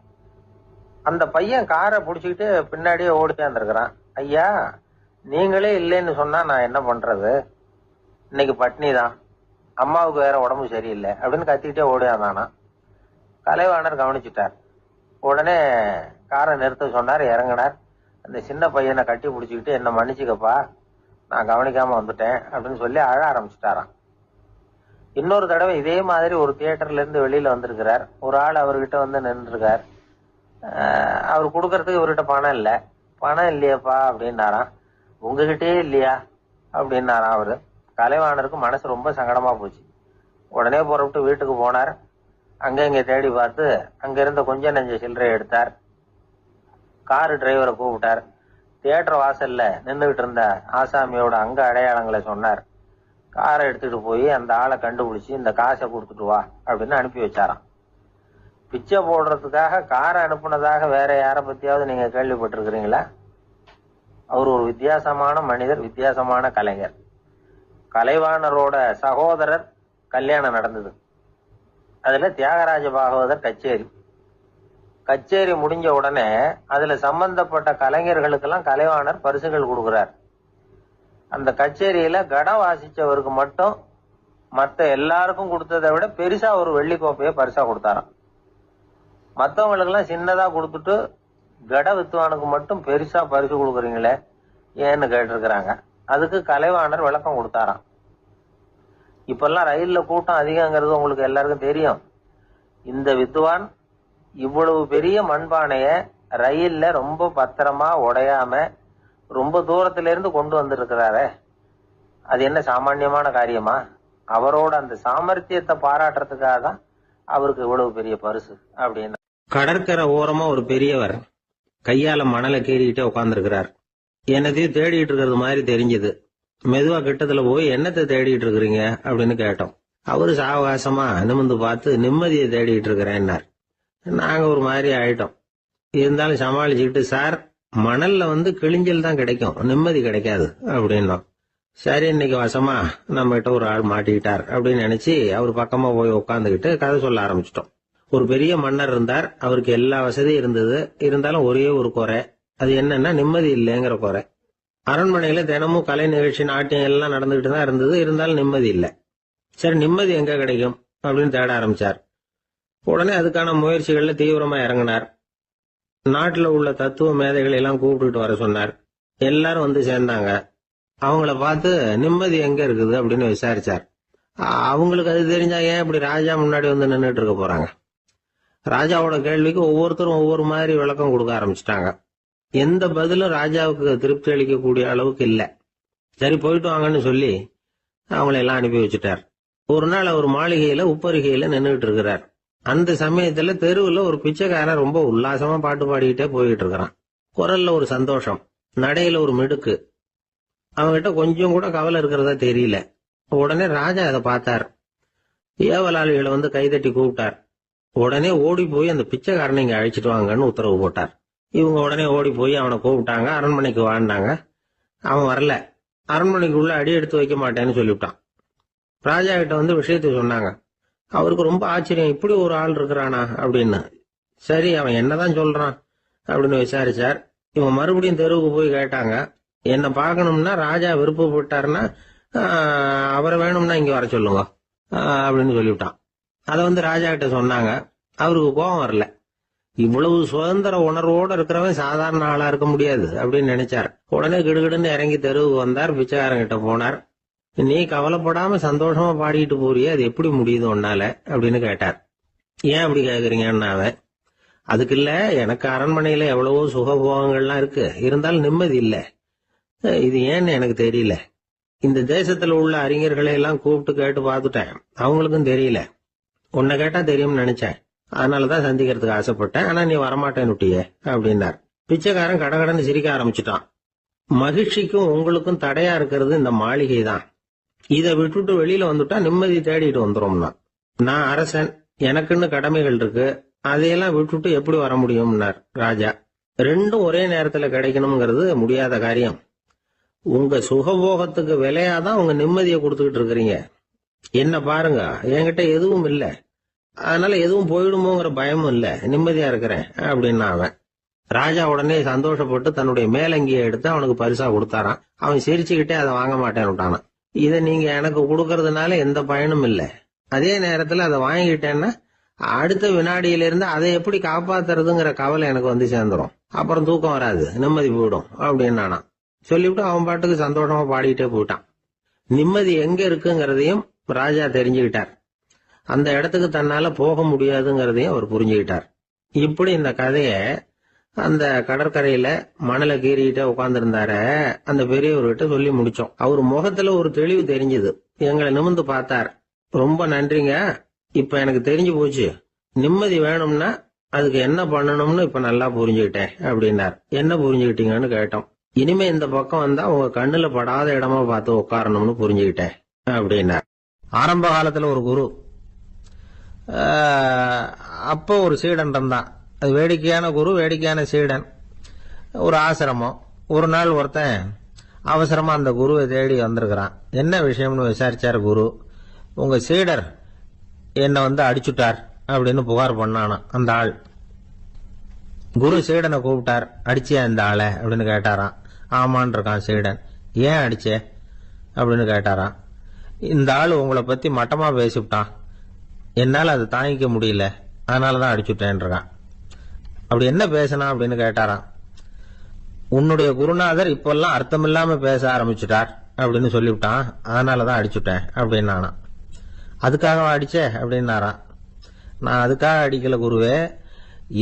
அந்த பையன் காரை பிடிச்சிக்கிட்டு பின்னாடியே ஓடிச்சாந்துருக்கிறான். ஐயா, நீங்களே இல்லைன்னு சொன்னா நான் என்ன பண்றது? இன்னைக்கு பட்னி தான், அம்மாவுக்கு வேற உடம்பு சரியில்லை அப்படின்னு கத்திக்கிட்டே ஓடியாந்தானா. கலைவாணர் கவனிச்சுட்டார். உடனே காரை நிறுத்த சொன்னார். இறங்கினார். அந்த சின்ன பையனை கட்டி பிடிச்சிக்கிட்டு என்ன மன்னிச்சுக்கப்பா, நான் கவனிக்காம வந்துட்டேன் அப்படின்னு சொல்லி அழ ஆரம்பிச்சுட்டாராம். இன்னொரு தடவை இதே மாதிரி ஒரு தியேட்டர்ல இருந்து வெளியில வந்திருக்கிறார். ஒரு ஆள் அவர்கிட்ட வந்து நின்றுருக்கார். அவர் கொடுக்கறதுக்கு இவர்கிட்ட பணம் இல்லை. பணம் இல்லையாப்பா அப்படின்னாராம். உங்ககிட்டயே இல்லையா அப்படின்னாராம் அவரு. கலைவாணருக்கு மனசு ரொம்ப சங்கடமா போச்சு. உடனே புறப்பட்டு வீட்டுக்கு போனார். அங்க இங்க தேடி பார்த்து அங்க இருந்த கொஞ்சம் நெஞ்ச சில்லறையை எடுத்தார். காரு டிரைவரை கூப்பிட்டார். தியேட்டர் வாசல்ல நின்றுகிட்டு இருந்த ஆசாமியோட அங்க அடையாளங்களை சொன்னார். காரை எடுத்துட்டு போய் அந்த ஆளை கண்டுபிடிச்சு இந்த காசை கொடுத்துட்டு வா அப்படின்னு அனுப்பி வச்சாராம். பிச்சை போடுறதுக்காக காரை அனுப்புனதாக வேற யாரை பத்தியாவது நீங்க கேள்விப்பட்டிருக்கிறீங்களா? அவர் ஒரு வித்தியாசமான மனிதர், வித்தியாசமான கலைஞர். கலைவாணரோட சகோதரர் கல்யாணம் நடந்தது. அதுல தியாகராஜ பாகவதர் கச்சேரி முடிஞ்ச உடனே அதுல சம்பந்தப்பட்ட கலைஞர்களுக்கெல்லாம் கலைவாணர் பரிசுகள் கொடுக்கிறார். அந்த கச்சேரியில கடம் வாசிச்சவருக்கு மட்டும் மத்த எல்லாருக்கும் கொடுத்ததை விட பெருசா ஒரு வெள்ளி கோப்பையை பரிசா கொடுத்தாராம். மற்றவங்களுக்கு எல்லாம் சின்னதா கொடுத்துட்டு கட வித்துவானுக்கு மட்டும் பெருசா பரிசு கொடுக்குறீங்களே ஏன்னு கேட்டிருக்கிறாங்க. அதுக்கு கலைவாணர் விளக்கம் கொடுத்தாராம். இப்பெல்லாம் ரயில்ல கூட்டம் அதிகங்கிறது உங்களுக்கு எல்லாருக்கும் தெரியும். இந்த வித்துவான் இவ்வளவு பெரிய மண்பானைய ரயில்ல ரொம்ப பத்திரமா உடையாம ரொம்ப தூரத்துல இருந்து கொண்டு வந்திருக்கிறாரே, அது என்ன சாமான்யமான காரியமா? அவரோட அந்த சாமர்த்தியத்தை பாராட்டுறதுக்காக தான் அவருக்கு இவ்வளவு பெரிய பரிசு அப்படின்னு. கடற்கரை ஓரமா ஒரு பெரியவர் கையால மணலை கீறிக்கிட்டே உட்காந்துருக்கிறார். என்னத்தையும் தேடிட்டு இருக்கிறது மாதிரி தெரிஞ்சது. மெதுவா கிட்டத்துல போய் என்னத்தை தேடிட்டு இருக்கிறீங்க அப்படின்னு கேட்டோம். அவரு சாவகாசமா நிமிந்து பார்த்து நிம்மதியை தேடிட்டு இருக்கிறேன்னார். நாங்க ஒரு மாதிரி ஆயிட்டோம். இருந்தாலும் சமாளிச்சுக்கிட்டு, சார், மணல்ல கிழிஞ்சல் தான் கிடைக்கும், நிம்மதி கிடைக்காது அப்படின்னோம். சரி, இன்னைக்கு வசமா நம்ம கிட்ட ஒரு ஆள் மாட்டிக்கிட்டார் அப்படின்னு நினைச்சு அவர் பக்கமா போய் உட்காந்துக்கிட்டு கதை சொல்ல ஆரம்பிச்சிட்டோம். ஒரு பெரிய மன்னர் இருந்தார். அவருக்கு எல்லா வசதியும் இருந்தது. இருந்தாலும் ஒரே ஒரு குறை. அது என்னன்னா நிம்மதி இல்லைங்கிற குறை. அரண்மனையில தினமும் கலை நிகழ்ச்சி, நாட்டியம் எல்லாம் நடந்துகிட்டு தான் இருந்தது. இருந்தாலும் நிம்மதி இல்லை. சரி, நிம்மதி எங்க கிடைக்கும் அப்படின்னு தேட ஆரம்பிச்சார். உடனே அதுக்கான முயற்சிகள்ல தீவிரமா இறங்கினார். நாட்டுல உள்ள தத்துவ மேதைகளை எல்லாம் கூப்பிட்டுட்டு வர சொன்னார். எல்லாரும் வந்து சேர்ந்தாங்க. அவங்கள பார்த்து நிம்மதி எங்க இருக்குது அப்படின்னு விசாரிச்சார். அவங்களுக்கு அது தெரிஞ்சா ஏன் இப்படி ராஜா முன்னாடி வந்து நின்றுட்டு இருக்க போறாங்க? ராஜாவோட கேள்விக்கு ஒவ்வொருத்தரும் ஒவ்வொரு மாதிரி விளக்கம் கொடுக்க ஆரம்பிச்சிட்டாங்க. எந்த பதிலும் ராஜாவுக்கு திருப்தி அளிக்கக்கூடிய அளவுக்கு இல்ல. சரி, போயிட்டு வாங்கன்னு சொல்லி அவங்களை எல்லாம் அனுப்பி வச்சுட்டார். ஒரு நாள் அவர் மாளிகையில உப்பரிகையில நின்றுட்டு இருக்கிறார். அந்த சமயத்துல தெருவுல ஒரு பிச்சைக்காரன் ரொம்ப உல்லாசமா பாட்டு பாடிக்கிட்டே போயிட்டு இருக்கிறான். குரல்ல ஒரு சந்தோஷம், நடையில ஒரு மிடுக்கு. அவன்கிட்ட கொஞ்சம் கூட கவலை இருக்கிறதா தெரியல. உடனே ராஜா அதை பார்த்தார். ஏவலாளிகளை கைதட்டி கூப்பிட்டார். உடனே ஓடி போய் அந்த பிச்சைக்காரனை இங்க அழைச்சிட்டு வாங்கன்னு உத்தரவு போட்டார். இவங்க உடனே ஓடி போய் அவனை கூப்பிட்டாங்க. அரண்மனைக்கு வாழ்ந்தாங்க. அவன் வரல. அரண்மனைக்குள்ள அடி எடுத்து வைக்க மாட்டேன்னு சொல்லிவிட்டான். ராஜா கிட்ட விஷயத்தை சொன்னாங்க. அவருக்கு ரொம்ப ஆச்சரியம், இப்படி ஒரு ஆள் இருக்கிறானா அப்படின்னு. சரி, அவன் என்னதான் சொல்றான் அப்படின்னு விசாரிச்சார். இவன் மறுபடியும் தெருவுக்கு போய் கேட்டாங்க. என்ன பார்க்கணும்னா ராஜா விருப்பப்பட்டாருன்னா அவரை வேணும்னா இங்க வர சொல்லுங்க அப்படின்னு சொல்லிவிட்டான். அதை ராஜா கிட்ட சொன்னாங்க. அவருக்கு கோபம் வரல. இவ்வளவு சுதந்திர உணர்வோட இருக்கிறவன் சாதாரண ஆளா இருக்க முடியாது அப்படின்னு நினைச்சார். உடனே கிடுகிடுன்னு இறங்கி தெருவுக்கு வந்தார். பிச்சைக்காரங்கிட்ட போனார். நீ கவலைப்படாம சந்தோஷமா பாடிட்டு போறியே, அது எப்படி முடியுது உன்னால அப்படின்னு கேட்டார். ஏன் அப்படி கேக்குறீங்கன்னா, அதுக்கு இல்ல, எனக்கு அரண்மனையில எவ்வளவோ சுகபோகங்கள்லாம் இருக்கு, இருந்தாலும் நிம்மதி இல்ல. இது ஏன்னு எனக்கு தெரியல. இந்த தேசத்துல உள்ள அறிஞர்களை எல்லாம் கூப்பிட்டு கேட்டு பார்த்துட்டேன், அவங்களுக்கும் தெரியல. உன்னை கேட்டா தெரியும்னு நினைச்சேன். அதனாலதான் சந்திக்கிறதுக்கு ஆசைப்பட்டேன். ஆனா நீ வரமாட்டேன்னுட்டியே அப்படின்னார். பிச்சைக்காரன் கடகடன்னு சிரிக்க ஆரம்பிச்சுட்டான். மகிழ்ச்சிக்கும் உங்களுக்கும் தடையா இருக்கிறது இந்த மாளிகை தான். இதை விட்டுட்டு வெளியில வந்துட்டா நிம்மதி தேடிட்டு வந்துரும்னா. நான் அரசன், எனக்குன்னு கடமைகள் இருக்கு, அதையெல்லாம் விட்டுட்டு எப்படி வர முடியும்னார் ராஜா. ரெண்டும் ஒரே நேரத்துல கிடைக்கணுங்கிறது முடியாத காரியம். உங்க சுகபோகத்துக்கு விலையாதான் உங்க நிம்மதியை கொடுத்துக்கிட்டு இருக்கிறீங்க. என்ன பாருங்க, என்கிட்ட எதுவும் இல்ல, அதனால எதுவும் போயிடுமோங்கிற பயமும் இல்ல, நிம்மதியா இருக்கிறேன் அப்படின்னா அவன். ராஜா உடனே சந்தோஷப்பட்டு தன்னுடைய மேலங்கியை எடுத்து அவனுக்கு பரிசா கொடுத்தாரான். அவன் சிரிச்சுக்கிட்டே அதை வாங்க மாட்டேன்னுட்டானான். இதை நீங்க எனக்கு கொடுக்கறதுனால எந்த பயனும் இல்ல, அதே நேரத்துல அதை வாங்கிட்டேன்னா அடுத்த வினாடியிலிருந்து அதை எப்படி காப்பாத்துறதுங்கிற கவலை எனக்கு வந்து சேர்ந்துரும், அப்புறம் தூக்கம் வராது, நிம்மதி போயிடும் அப்படின்னானா. சொல்லிவிட்டு அவன் பாட்டுக்கு சந்தோஷமா பாடிக்கிட்டே போயிட்டான். நிம்மதி எங்க இருக்குங்கிறதையும் ராஜா தெரிஞ்சுக்கிட்டார். அந்த இடத்துக்கு தன்னால போக முடியாதுங்கிறதையும் அவர் புரிஞ்சுக்கிட்டார். இப்படி இந்த கதைய அந்த கடற்கரையில மணலை கீறிக்கிட்டே உட்கார்ந்துருந்தார அந்த பெரியவர்கிட்ட சொல்லி முடிச்சோம். அவர் முகத்துல ஒரு தெளிவு தெரிஞ்சது. எங்களை நிமிர்ந்து பார்த்தார். ரொம்ப நன்றிங்க, இப்ப எனக்கு தெரிஞ்சு போச்சு, நிம்மதி வேணும்னா அதுக்கு என்ன பண்ணணும்னு இப்ப நல்லா புரிஞ்சுக்கிட்டேன் அப்படின்னார். என்ன புரிஞ்சுக்கிட்டீங்கன்னு கேட்டோம். இனிமே இந்த பக்கம் வந்தா உங்க கண்ணுல படாத இடமா பார்த்து உட்காரணும்னு புரிஞ்சுக்கிட்டேன் அப்படின்னார். ஆரம்ப காலத்துல ஒரு குரு, அப்போ ஒரு சீடன் இருந்தான். அது வேடிக்கையான குரு, வேடிக்கையான சீடன். ஒரு ஆசிரமம். ஒரு நாள் ஒருத்தன் அவசரமா அந்த குருவை தேடி வந்திருக்கிறான். என்ன விஷயம்னு விசாரிச்சார் குரு. உங்க சீடர் என்ன அடிச்சுட்டார் அப்படின்னு புகார் பண்ணானா அந்த ஆள். குரு சீடனை கூப்பிட்டார். அடிச்சியா இந்த ஆளை அப்படின்னு கேட்டாராம். ஆமான் இருக்கான் சீடன். ஏன் அடிச்சே அப்படின்னு கேட்டாராம். இந்த ஆள் உங்களை பத்தி மட்டமா பேசிவிட்டான், என்னால அதை தாங்கிக்க முடியல, அதனாலதான் அடிச்சுட்டேன் இருக்கான். அப்படி என்ன பேசினா அப்படின்னு கேட்டாராம். உன்னுடைய குருநாதர் இப்பெல்லாம் அர்த்தமில்லாம பேச ஆரம்பிச்சுட்டார் அப்படின்னு சொல்லிவிட்டான், அதனாலதான் அடிச்சுட்டேன் அப்படின்னானா. அதுக்காக அடிச்சே அப்படின்னாராம். நான் அதுக்காக அடிக்கல குருவே,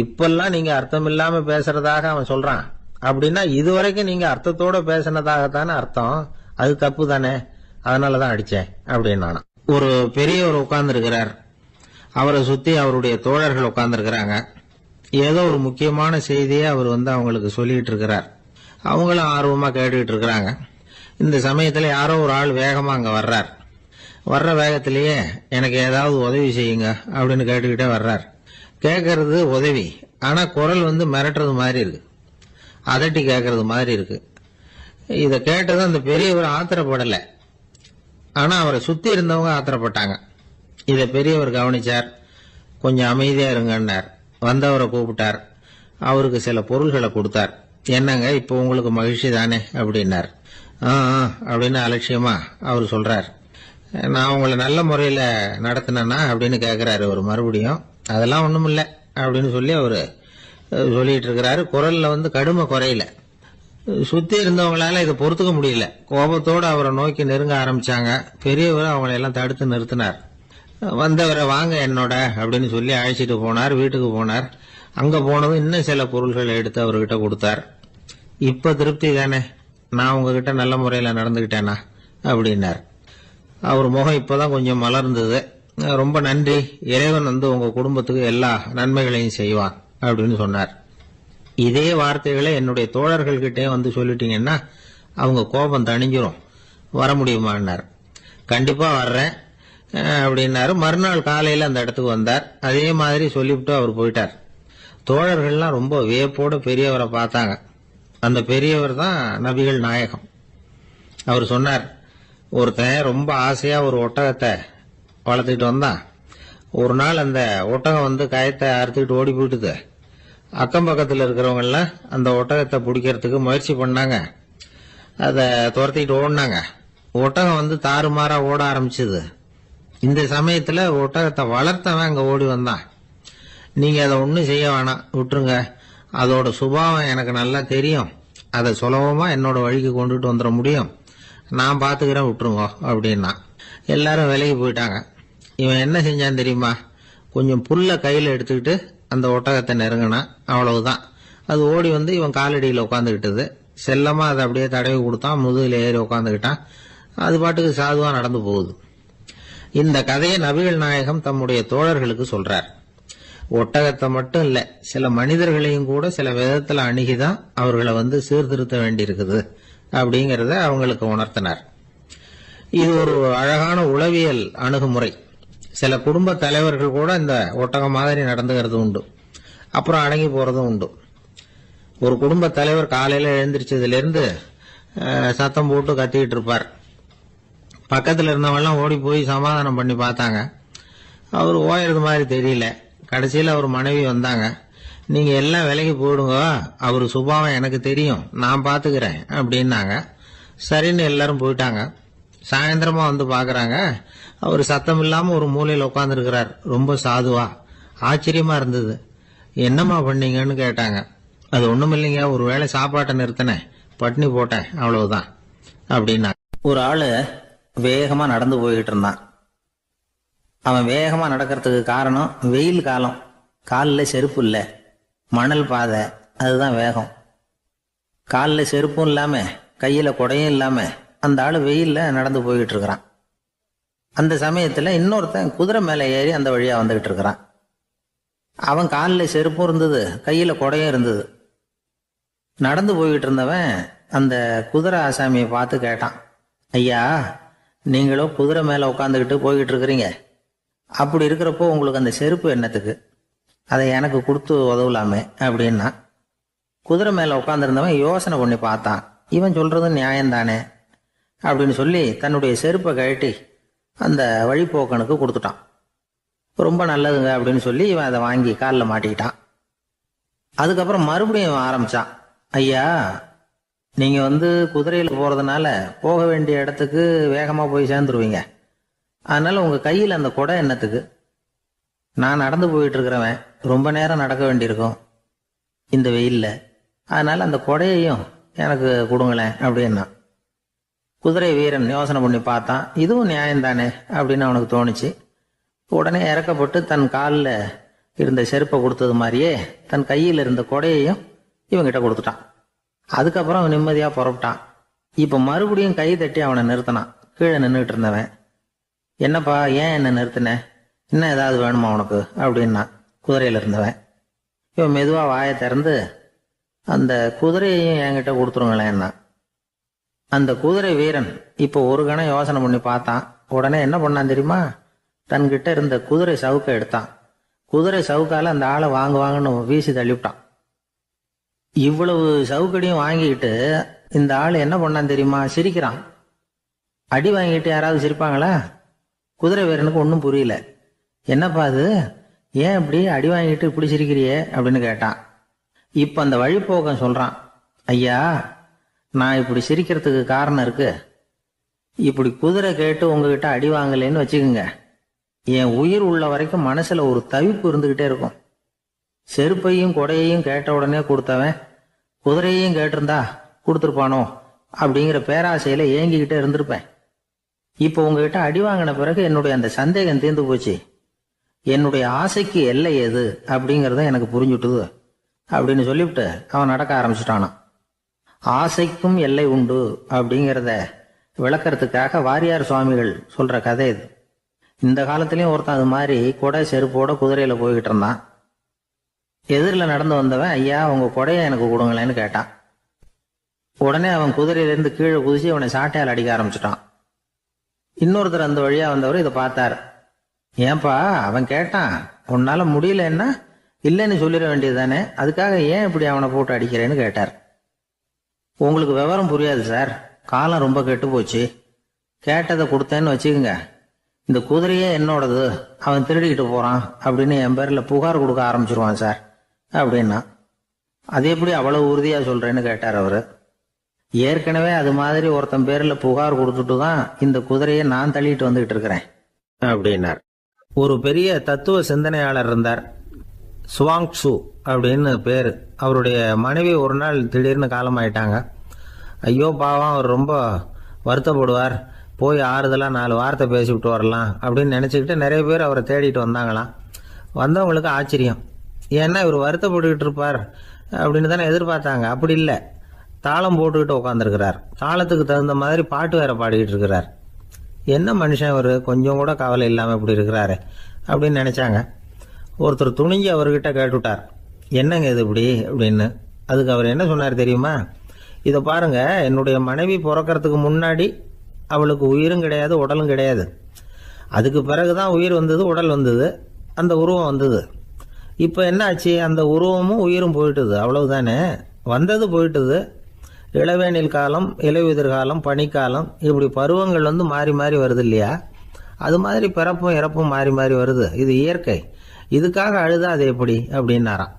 இப்பெல்லாம் நீங்க அர்த்தம் இல்லாம பேசுறதாக அவன் சொல்றான், அப்படின்னா இதுவரைக்கும் நீங்க அர்த்தத்தோட பேசினதாகத்தானே அர்த்தம், அது தப்பு தானே, அதனாலதான் அடிச்சேன் அப்படின்னானா. ஒரு பெரியவர் உட்கார்ந்து இருக்கிறார். அவரை சுத்தி அவருடைய தோழர்கள் உட்கார்ந்து இருக்கிறாங்க. ஏதோ ஒரு முக்கியமான செய்தியை அவர் அவங்களுக்கு சொல்லிட்டு இருக்கிறார். அவங்களும் ஆர்வமா கேட்டுக்கிட்டு இருக்கிறாங்க. இந்த சமயத்துல யாரோ ஒரு ஆள் வேகமா அங்க வர்றார். வர்ற வேகத்திலேயே எனக்கு ஏதாவது உதவி செய்யுங்க அப்படின்னு கேட்டுக்கிட்டே வர்றார். கேட்கறது உதவி, ஆனா குரல் மிரட்டுறது மாதிரி இருக்கு, அதட்டி கேட்கறது மாதிரி இருக்கு. இத கேட்டது அந்த பெரியவர் ஆத்திரப்படல, ஆனா அவரை சுத்தி இருந்தவங்க ஆத்திரப்பட்டாங்க. இத பெரியவர் கவனிச்சார். கொஞ்சம் அமைதியா இருங்கன்னார். வந்தவரை கூப்பிட்டார். அவருக்கு சில பொருள்களை கொடுத்தார். என்னங்க இப்ப உங்களுக்கு மகிழ்ச்சி தானே அப்படின்னார். அப்படின்னு அலட்சியமா அவர் சொல்றார். நான் உங்களை நல்ல முறையில நடத்தினா அப்படின்னு கேட்கிறாரு அவர் மறுபடியும். அதெல்லாம் ஒண்ணும் இல்ல அப்படின்னு சொல்லி அவரு சொல்லிட்டு இருக்கிறாரு. குரல்ல கடுமை குறையில. சுத்தி இருந்தவங்களால இதை பொறுத்துக்க முடியல. கோபத்தோட அவரை நோக்கி நெருங்க ஆரம்பிச்சாங்க. பெரியவர் அவங்களை எல்லாம் தடுத்து நிறுத்தினார். வந்தவரை வாங்க என்னோட அப்படின்னு சொல்லி அழைச்சிட்டு போனார். வீட்டுக்கு போனார். அங்க போனதும் இன்னும் சில பொருள்களை எடுத்து அவர்கிட்ட கொடுத்தார். இப்ப திருப்தி தானே, நான் உங்ககிட்ட நல்ல முறையில நடந்துகிட்டேனா அப்படின்னார். அவர் முகம் இப்பதான் கொஞ்சம் மலர்ந்தது. ரொம்ப நன்றி, இறைவன் உங்க குடும்பத்துக்கு எல்லா நன்மைகளையும் செய்வான் அப்படின்னு சொன்னார். இதே வார்த்தைகளை என்னுடைய தோழர்கள் கிட்டே சொல்லிட்டீங்கன்னா அவங்க கோபம் தணிஞ்சிரும், வர முடியுமான்னார். கண்டிப்பா வர்றேன் அப்படின்னாரு. மறுநாள் காலையில அந்த இடத்துக்கு வந்தார். அதே மாதிரி சொல்லிவிட்டு அவர் போயிட்டார். தோழர்கள்லாம் ரொம்ப வியப்போட பெரியவரை பார்த்தாங்க. அந்த பெரியவர் தான் நபிகள் நாயகம். அவர் சொன்னார், ஒருத்தன் ரொம்ப ஆசையா ஒரு ஒட்டகத்தை வளர்த்துட்டு வந்தான். ஒரு நாள் அந்த ஒட்டகம் கயத்தை அறுத்துக்கிட்டு ஓடி போயிட்டுது. அக்கம் பக்கத்தில் இருக்கிறவங்க எல்லாம் அந்த ஒட்டகத்தை பிடிக்கிறதுக்கு முயற்சி பண்ணாங்க. அதை துரத்திட்டு ஓடினாங்க. ஒட்டகம் தாறுமாறா ஓட ஆரம்பிச்சது. இந்த சமயத்துல ஒட்டகத்தை வளர்த்தவன் அங்க ஓடி வந்தான். நீங்க அதை ஒன்னும் செய்ய வேணாம், விட்டுருங்க, அதோட சுபாவம் எனக்கு நல்லா தெரியும், அதை சுலபமா என்னோட வழிக்கு கொண்டுட்டு வந்துட முடியும், நான் பாத்துக்கிறேன், விட்டுருங்க அப்படின்னா. எல்லாரும் விலகி போயிட்டாங்க. இவன் என்ன செஞ்சான் தெரியுமா? கொஞ்சம் புல்ல கையில எடுத்துக்கிட்டு அந்த ஒட்டகத்தை நெருங்கினான். அவ்வளவுதான். அது ஓடி இவன் காலடியில உட்காந்துக்கிட்டது. செல்லமா அதை அப்படியே தடவி கொடுத்தான். முதுகுல ஏறி உட்காந்துக்கிட்டான். அது பாட்டுக்கு சாதுவா நடந்து போகுது. இந்த கதையை நபிகள் நாயகம் தம்முடைய தோழர்களுக்கு சொல்றார். ஒட்டகத்தை மட்டும் இல்ல, சில மனிதர்களையும் கூட சில விதத்துல அணுகிதான் அவர்களை சீர்திருத்த வேண்டியிருக்குது அப்படிங்கறத அவங்களுக்கு உணர்த்தினார். இது ஒரு அழகான உளவியல் அணுகுமுறை. சில குடும்ப தலைவர்கள் கூட இந்த ஒட்டகம் மாதிரி நடந்துகிறது உண்டு, அப்புறம் அடங்கி போறதும் உண்டு. ஒரு குடும்ப தலைவர் காலையில எழுந்திரிச்சதுல இருந்து சத்தம் போட்டு கத்திக்கிட்டு இருப்பார். பக்கத்துல இருந்தவங்கலாம் ஓடி போய் சமாதானம் பண்ணி பார்த்தாங்க. அவர் ஓயறது மாதிரி தெரியல. கடைசியில் அவர் மனைவி வந்தாங்க. நீங்க எல்லாம் விலைக்கு போயிடுங்க, அவரு சுபாவம் எனக்கு தெரியும், நான் பாத்துக்கிறேன் அப்படின்னாங்க. சரின்னு எல்லாரும் போயிட்டாங்க. சாயந்தரமா பாக்குறாங்க, அவர் சத்தம் இல்லாம ஒரு மூலையில உட்காந்துருக்கிறார். ரொம்ப சாதுவா. ஆச்சரியமா இருந்தது. என்னம்மா பண்ணீங்கன்னு கேட்டாங்க. அது ஒண்ணும் இல்லைங்க, ஒரு வேளை சாப்பாட்டை நிறுத்தினேன், பட்னி போட்டேன், அவ்வளவுதான் அப்படின்னா. ஒரு ஆளு வேகமா நடந்து போய்கிட்டு இருந்தான். அவன் வேகமா நடக்கிறதுக்கு காரணம் வெயில் காலம், காலில் செருப்பு இல்லை, மணல் பாதை, அதுதான் வேகம். காலில் செருப்பும் இல்லாம கையில குடையும் இல்லாம அந்த ஆளு வெயில்ல நடந்து போய்கிட்டு இருக்கிறான். அந்த சமயத்துல இன்னொருத்தன் குதிரை மேல ஏறி அந்த வழியா வந்துகிட்டு இருக்கிறான். அவன் காலில் செருப்பும் இருந்தது, கையில குடையும் இருந்தது. நடந்து போய்கிட்டு இருந்தவன் அந்த குதிரை ஆசாமியை பார்த்து கேட்டான், ஐயா, நீங்களும் குதிரை மேல உட்காந்துக்கிட்டு போய்கிட்டு இருக்கிறீங்க, அப்படி இருக்கிறப்போ உங்களுக்கு அந்த செருப்பு என்னத்துக்கு? அதை எனக்கு கொடுத்து உதவலாமே அப்படின்னா. குதிரை மேல உட்காந்துருந்தவன் யோசனை பண்ணி பார்த்தான். இவன் சொல்றது நியாயம்தானே அப்படின்னு சொல்லி தன்னுடைய செருப்பை கழட்டி அந்த வழிபோக்கனுக்கு கொடுத்துட்டான். ரொம்ப நல்லதுங்க அப்படின்னு சொல்லி இவன் அதை வாங்கி காலில் மாட்டிக்கிட்டான். அதுக்கப்புறம் மறுபடியும் ஆரம்பிச்சான், ஐயா, நீங்க குதிரையில போறதுனால போக வேண்டிய இடத்துக்கு வேகமா போய் சேர்ந்துருவீங்க, அதனால உங்க கையில் அந்த குடை என்னத்துக்கு? நான் நடந்து போயிட்டு இருக்கிறவன், ரொம்ப நேரம் நடக்க வேண்டியிருக்கும் இந்த வெயில்ல, அதனால அந்த குடையையும் எனக்கு கொடுங்களேன் அப்படின்னா. குதிரை வீரன் யோசனை பண்ணி பார்த்தான். இதுவும் நியாயம்தானே அப்படின்னு அவனுக்கு தோணுச்சு. உடனே இறக்கப்பட்டு தன் காலில் இருந்த செருப்பை கொடுத்தது மாதிரியே தன் கையில் இருந்த கொடையையும் இவங்கிட்ட கொடுத்துட்டான். அதுக்கப்புறம் அவன் நிம்மதியா புறப்பட்டான். இப்ப மறுபடியும் கை தட்டி அவனை நிறுத்தினான். கீழே நின்றுட்டு இருந்தவன், என்னப்பா, ஏன் என்ன நிறுத்தின? இன்னும் ஏதாவது வேணுமா உனக்கு அப்படின்னா குதிரையில இருந்தவன். இவன் மெதுவா வாயை திறந்து, அந்த குதிரையையும் என்கிட்ட கொடுத்துருங்களேன்னா. அந்த குதிரை வீரன் இப்போ ஒரு கணம் யோசனை பண்ணி பார்த்தான். உடனே என்ன பண்ணான் தெரியுமா? தன்கிட்ட இருந்த குதிரை சவுக்கை எடுத்தான். குதிரை சவுக்கால அந்த ஆளை வாங்குவாங்கன்னு வீசி தள்ளிவிட்டான். இவ்வளவு சவுக்கடியும் வாங்கிக்கிட்டு இந்த ஆள் என்ன பண்ணான் தெரியுமா? சிரிக்கிறான். அடி வாங்கிட்டு யாராவது சிரிப்பாங்களா? குதிரை வீரனுக்கு ஒன்றும் புரியல. என்னப்பா அது, ஏன் இப்படி அடி வாங்கிட்டு இப்படி சிரிக்கிறியே அப்படின்னு கேட்டான். இப்ப அந்த வழிபோக்கன் சொல்றான், ஐயா, நான் இப்படி சிரிக்கிறதுக்கு காரணம் இருக்கு. இப்படி குதிரை கேட்டு உங்ககிட்ட அடி வாங்கலைன்னு வச்சுக்கோங்க, என் உயிர் உள்ள வரைக்கும் மனசுல ஒரு தவிப்பு இருந்துகிட்டே இருக்கும். செருப்பையும் கொடையையும் கேட்ட உடனே கொடுத்தவன் குதிரையையும் கேட்டிருந்தா கொடுத்துருப்பானோ அப்படிங்கிற பேராசையில ஏங்கிக்கிட்டே இருந்திருப்பேன். இப்போ உங்ககிட்ட அடி வாங்கின பிறகு என்னுடைய அந்த சந்தேகம் தீர்ந்து போச்சு. என்னுடைய ஆசைக்கு எல்லை எது அப்படிங்கறத எனக்கு புரிஞ்சுட்டுது அப்படின்னு சொல்லிவிட்டு அவன் நடக்க ஆரம்பிச்சுட்டானான். ஆசைக்கும் எல்லை உண்டு அப்படிங்கிறத விளக்கறதுக்காக வாரியார் சுவாமிகள் சொல்ற கதை இது. இந்த காலத்திலயும் ஒருத்தன் அது மாதிரி கொடை செருப்போட குதிரையில போய்கிட்டு இருந்தான். எதிரில் நடந்து வந்தவன், ஐயா, உங்க கொடையை எனக்கு கொடுங்களேன்னு கேட்டான். உடனே அவன் குதிரையிலிருந்து கீழே குதிச்சு அவனை சாட்டையால் அடிக்க ஆரம்பிச்சுட்டான். இன்னொருத்தர் அந்த வழியா வந்தவர் இதை பார்த்தார். ஏன்பா, அவன் கேட்டான், உன்னால முடியலன்னா இல்லைன்னு சொல்லிட வேண்டியது தானே, அதுக்காக ஏன் இப்படி அவனை போட்டு அடிக்கிறேன்னு கேட்டார். உங்களுக்கு விவரம் புரியாது சார், காலம் ரொம்ப கெட்டு போச்சு. கேட்டதை கொடுத்தேன்னு வச்சுக்கோங்க, இந்த குதிரையே என்னோடது, அவன் திருடிக்கிட்டு போறான் அப்படின்னு என் பேர்ல புகார் கொடுக்க ஆரம்பிச்சிருவான் சார் அப்படின்னா. அது எப்படி அவ்வளவு உறுதியா சொல்றேன்னு கேட்டார் அவரு. ஏற்கனவே அது மாதிரி ஒருத்தன் பேர்ல புகார் கொடுத்துட்டு தான் இந்த குதிரையை நான் தள்ளிட்டு வந்துகிட்டு இருக்கிறேன் அப்படின்னார். ஒரு பெரிய தத்துவ சிந்தனையாளர் இருந்தார், சுவாங்சு அப்படின்னு பேரு. அவருடைய மனைவி ஒரு நாள் திடீர்னு காலமாயிட்டாங்க. ஐயோ பாவம், அவர் ரொம்ப வருத்தப்படுவார், போய் ஆறுதலா 4 வார்த்தை பேசிவிட்டு வரலாம் அப்படின்னு நினைச்சுக்கிட்டு நிறைய பேர் அவரை தேடிட்டு வந்தாங்களாம். வந்தவங்களுக்கு ஆச்சரியம், ஏன்னா இவர் வருத்தப்பட்டுக்கிட்டு இருப்பார் அப்படின்னு தானே எதிர்பார்த்தாங்க. அப்படி இல்லை, தாளம் போட்டுக்கிட்டு உட்காந்துருக்கிறார். தாளத்துக்கு தகுந்த மாதிரி பாட்டு வேற பாடிக்கிட்டு இருக்கிறார். என்ன மனுஷன் இவர், கொஞ்சம் கூட கவலை இல்லாமல் இப்படி இருக்கிறாரு அப்படின்னு நினைச்சாங்க. ஒருத்தர் துணிஞ்சு அவர்கிட்ட கேட்டுவிட்டார், என்னங்க இது இப்படி அப்படின்னு. அதுக்கு அவர் என்ன சொன்னார் தெரியுமா? இதை பாருங்க, என்னுடைய மனைவி பிறக்கிறதுக்கு முன்னாடி அவளுக்கு உயிரும் கிடையாது, உடலும் கிடையாது. அதுக்கு பிறகுதான் உயிர் வந்தது, உடல் வந்தது, அந்த உருவம் வந்தது. இப்போ என்ன ஆச்சு? அந்த உருவமும் உயிரும் போயிட்டுது, அவ்வளவுதானே. வந்தது போயிட்டுது. இளவேனில் காலம், இலையுதிர் காலம், பனிக்காலம், இப்படி பருவங்கள் மாறி மாறி வருது இல்லையா? அது மாதிரி பிறப்பும் இறப்பும் மாறி மாறி வருது. இது இயற்கை. இதுக்காக அழுதா அது எப்படி அப்படின்னாராம்.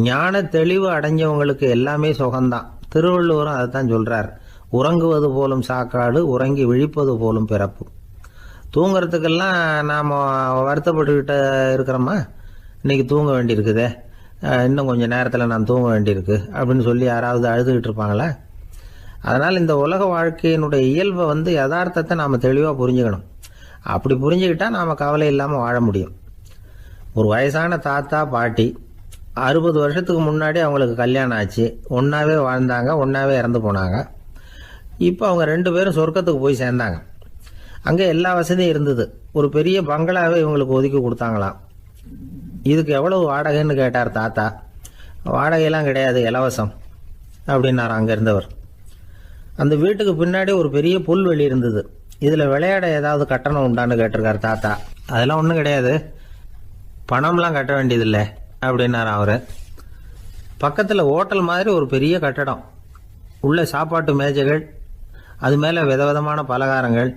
ஞான தெளிவு அடைஞ்சவங்களுக்கு எல்லாமே சுகம்தான். திருவள்ளுவரும் அதைத்தான் சொல்றார். உறங்குவது போலும் சாக்காடு, உறங்கி விழிப்பது போலும் பிறப்பு. தூங்குறதுக்கெல்லாம் நாம் வருத்தப்பட்டுக்கிட்ட இருக்கிறோமா? இன்னைக்கு தூங்க வேண்டியிருக்குதே, இன்னும் கொஞ்சம் நேரத்தில் நான் தூங்க வேண்டியிருக்கு அப்படின்னு சொல்லி யாராவது அழுதுகிட்டு இருப்பாங்களா? அதனால் இந்த உலக வாழ்க்கையினுடைய இயல்பை யதார்த்தத்தை நாம் தெளிவாக புரிஞ்சுக்கணும். அப்படி புரிஞ்சுக்கிட்டா நாம் கவலை இல்லாமல் வாழ முடியும். ஒரு வயசான தாத்தா பாட்டி 60 வருஷத்துக்கு முன்னாடி அவங்களுக்கு கல்யாணம் ஆச்சு. ஒன்றாவே வாழ்ந்தாங்க, ஒன்றாவே இறந்து போனாங்க. இப்போ அவங்க 2 பேரும் சொர்க்கத்துக்கு போய் சேர்ந்தாங்க. அங்கே எல்லா வசதியும் இருந்தது. ஒரு பெரிய பங்களாவே இவங்களுக்கு ஒதுக்கி கொடுத்தாங்களாம். இதுக்கு எவ்வளவு வாடகைன்னு கேட்டார் தாத்தா. வாடகையெல்லாம் கிடையாது, இலவசம் அப்படின்னார் அங்கே இருந்தவர். அந்த வீட்டுக்கு பின்னாடி ஒரு பெரிய புல்வெளி இருந்தது. இதில் விளையாட ஏதாவது கட்டணம் உண்டான்னு கேட்டிருக்கார் தாத்தா. அதெல்லாம் ஒன்றும் கிடையாது, பணம்லாம் கட்ட வேண்டியதில்லை அப்படின்னார் அவர். பக்கத்தில் ஹோட்டல் மாதிரி ஒரு பெரிய கட்டடம், உள்ள சாப்பாட்டு மேஜைகள், அது மேலே விதவிதமான பலகாரங்கள்.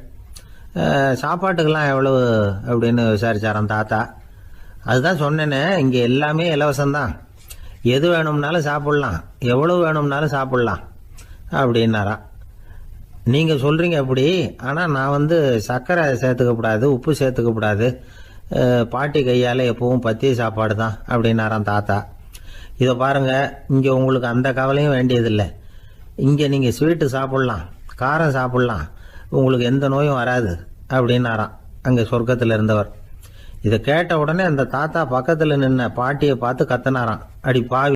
சாப்பாட்டுக்கெல்லாம் எவ்வளவு அப்படின்னு விசாரிச்சாராம் தாத்தா. அதுதான் சொன்னேனே, இங்கே எல்லாமே இலவசம்தான், எது வேணும்னாலும் சாப்பிட்லாம், எவ்வளவு வேணும்னாலும் சாப்பிட்லாம் அப்படின்னாராம். நீங்கள் சொல்கிறீங்க அப்படி, ஆனால் நான் சர்க்கரை சேர்த்துக்கக்கூடாது, உப்பு சேர்த்துக்கக்கூடாது, பாட்டி கையால் எப்பவும் பத்திய சாப்பாடு தான் அப்படின்னாராம் தாத்தா. இதை பாருங்கள், இங்கே உங்களுக்கு அந்த கவலையும் வேண்டியதில்லை. இங்கே நீங்கள் ஸ்வீட்டு சாப்பிட்லாம், காரம் சாப்பிட்லாம், உங்களுக்கு எந்த நோயும் வராது அப்படின்னாராம் அங்கே சொர்க்கத்தில் இருந்தவர். இதை கேட்ட உடனே அந்த தாத்தா பக்கத்தில் நின்ன பாட்டியை பார்த்து கத்தினாராம், அடி பாவி,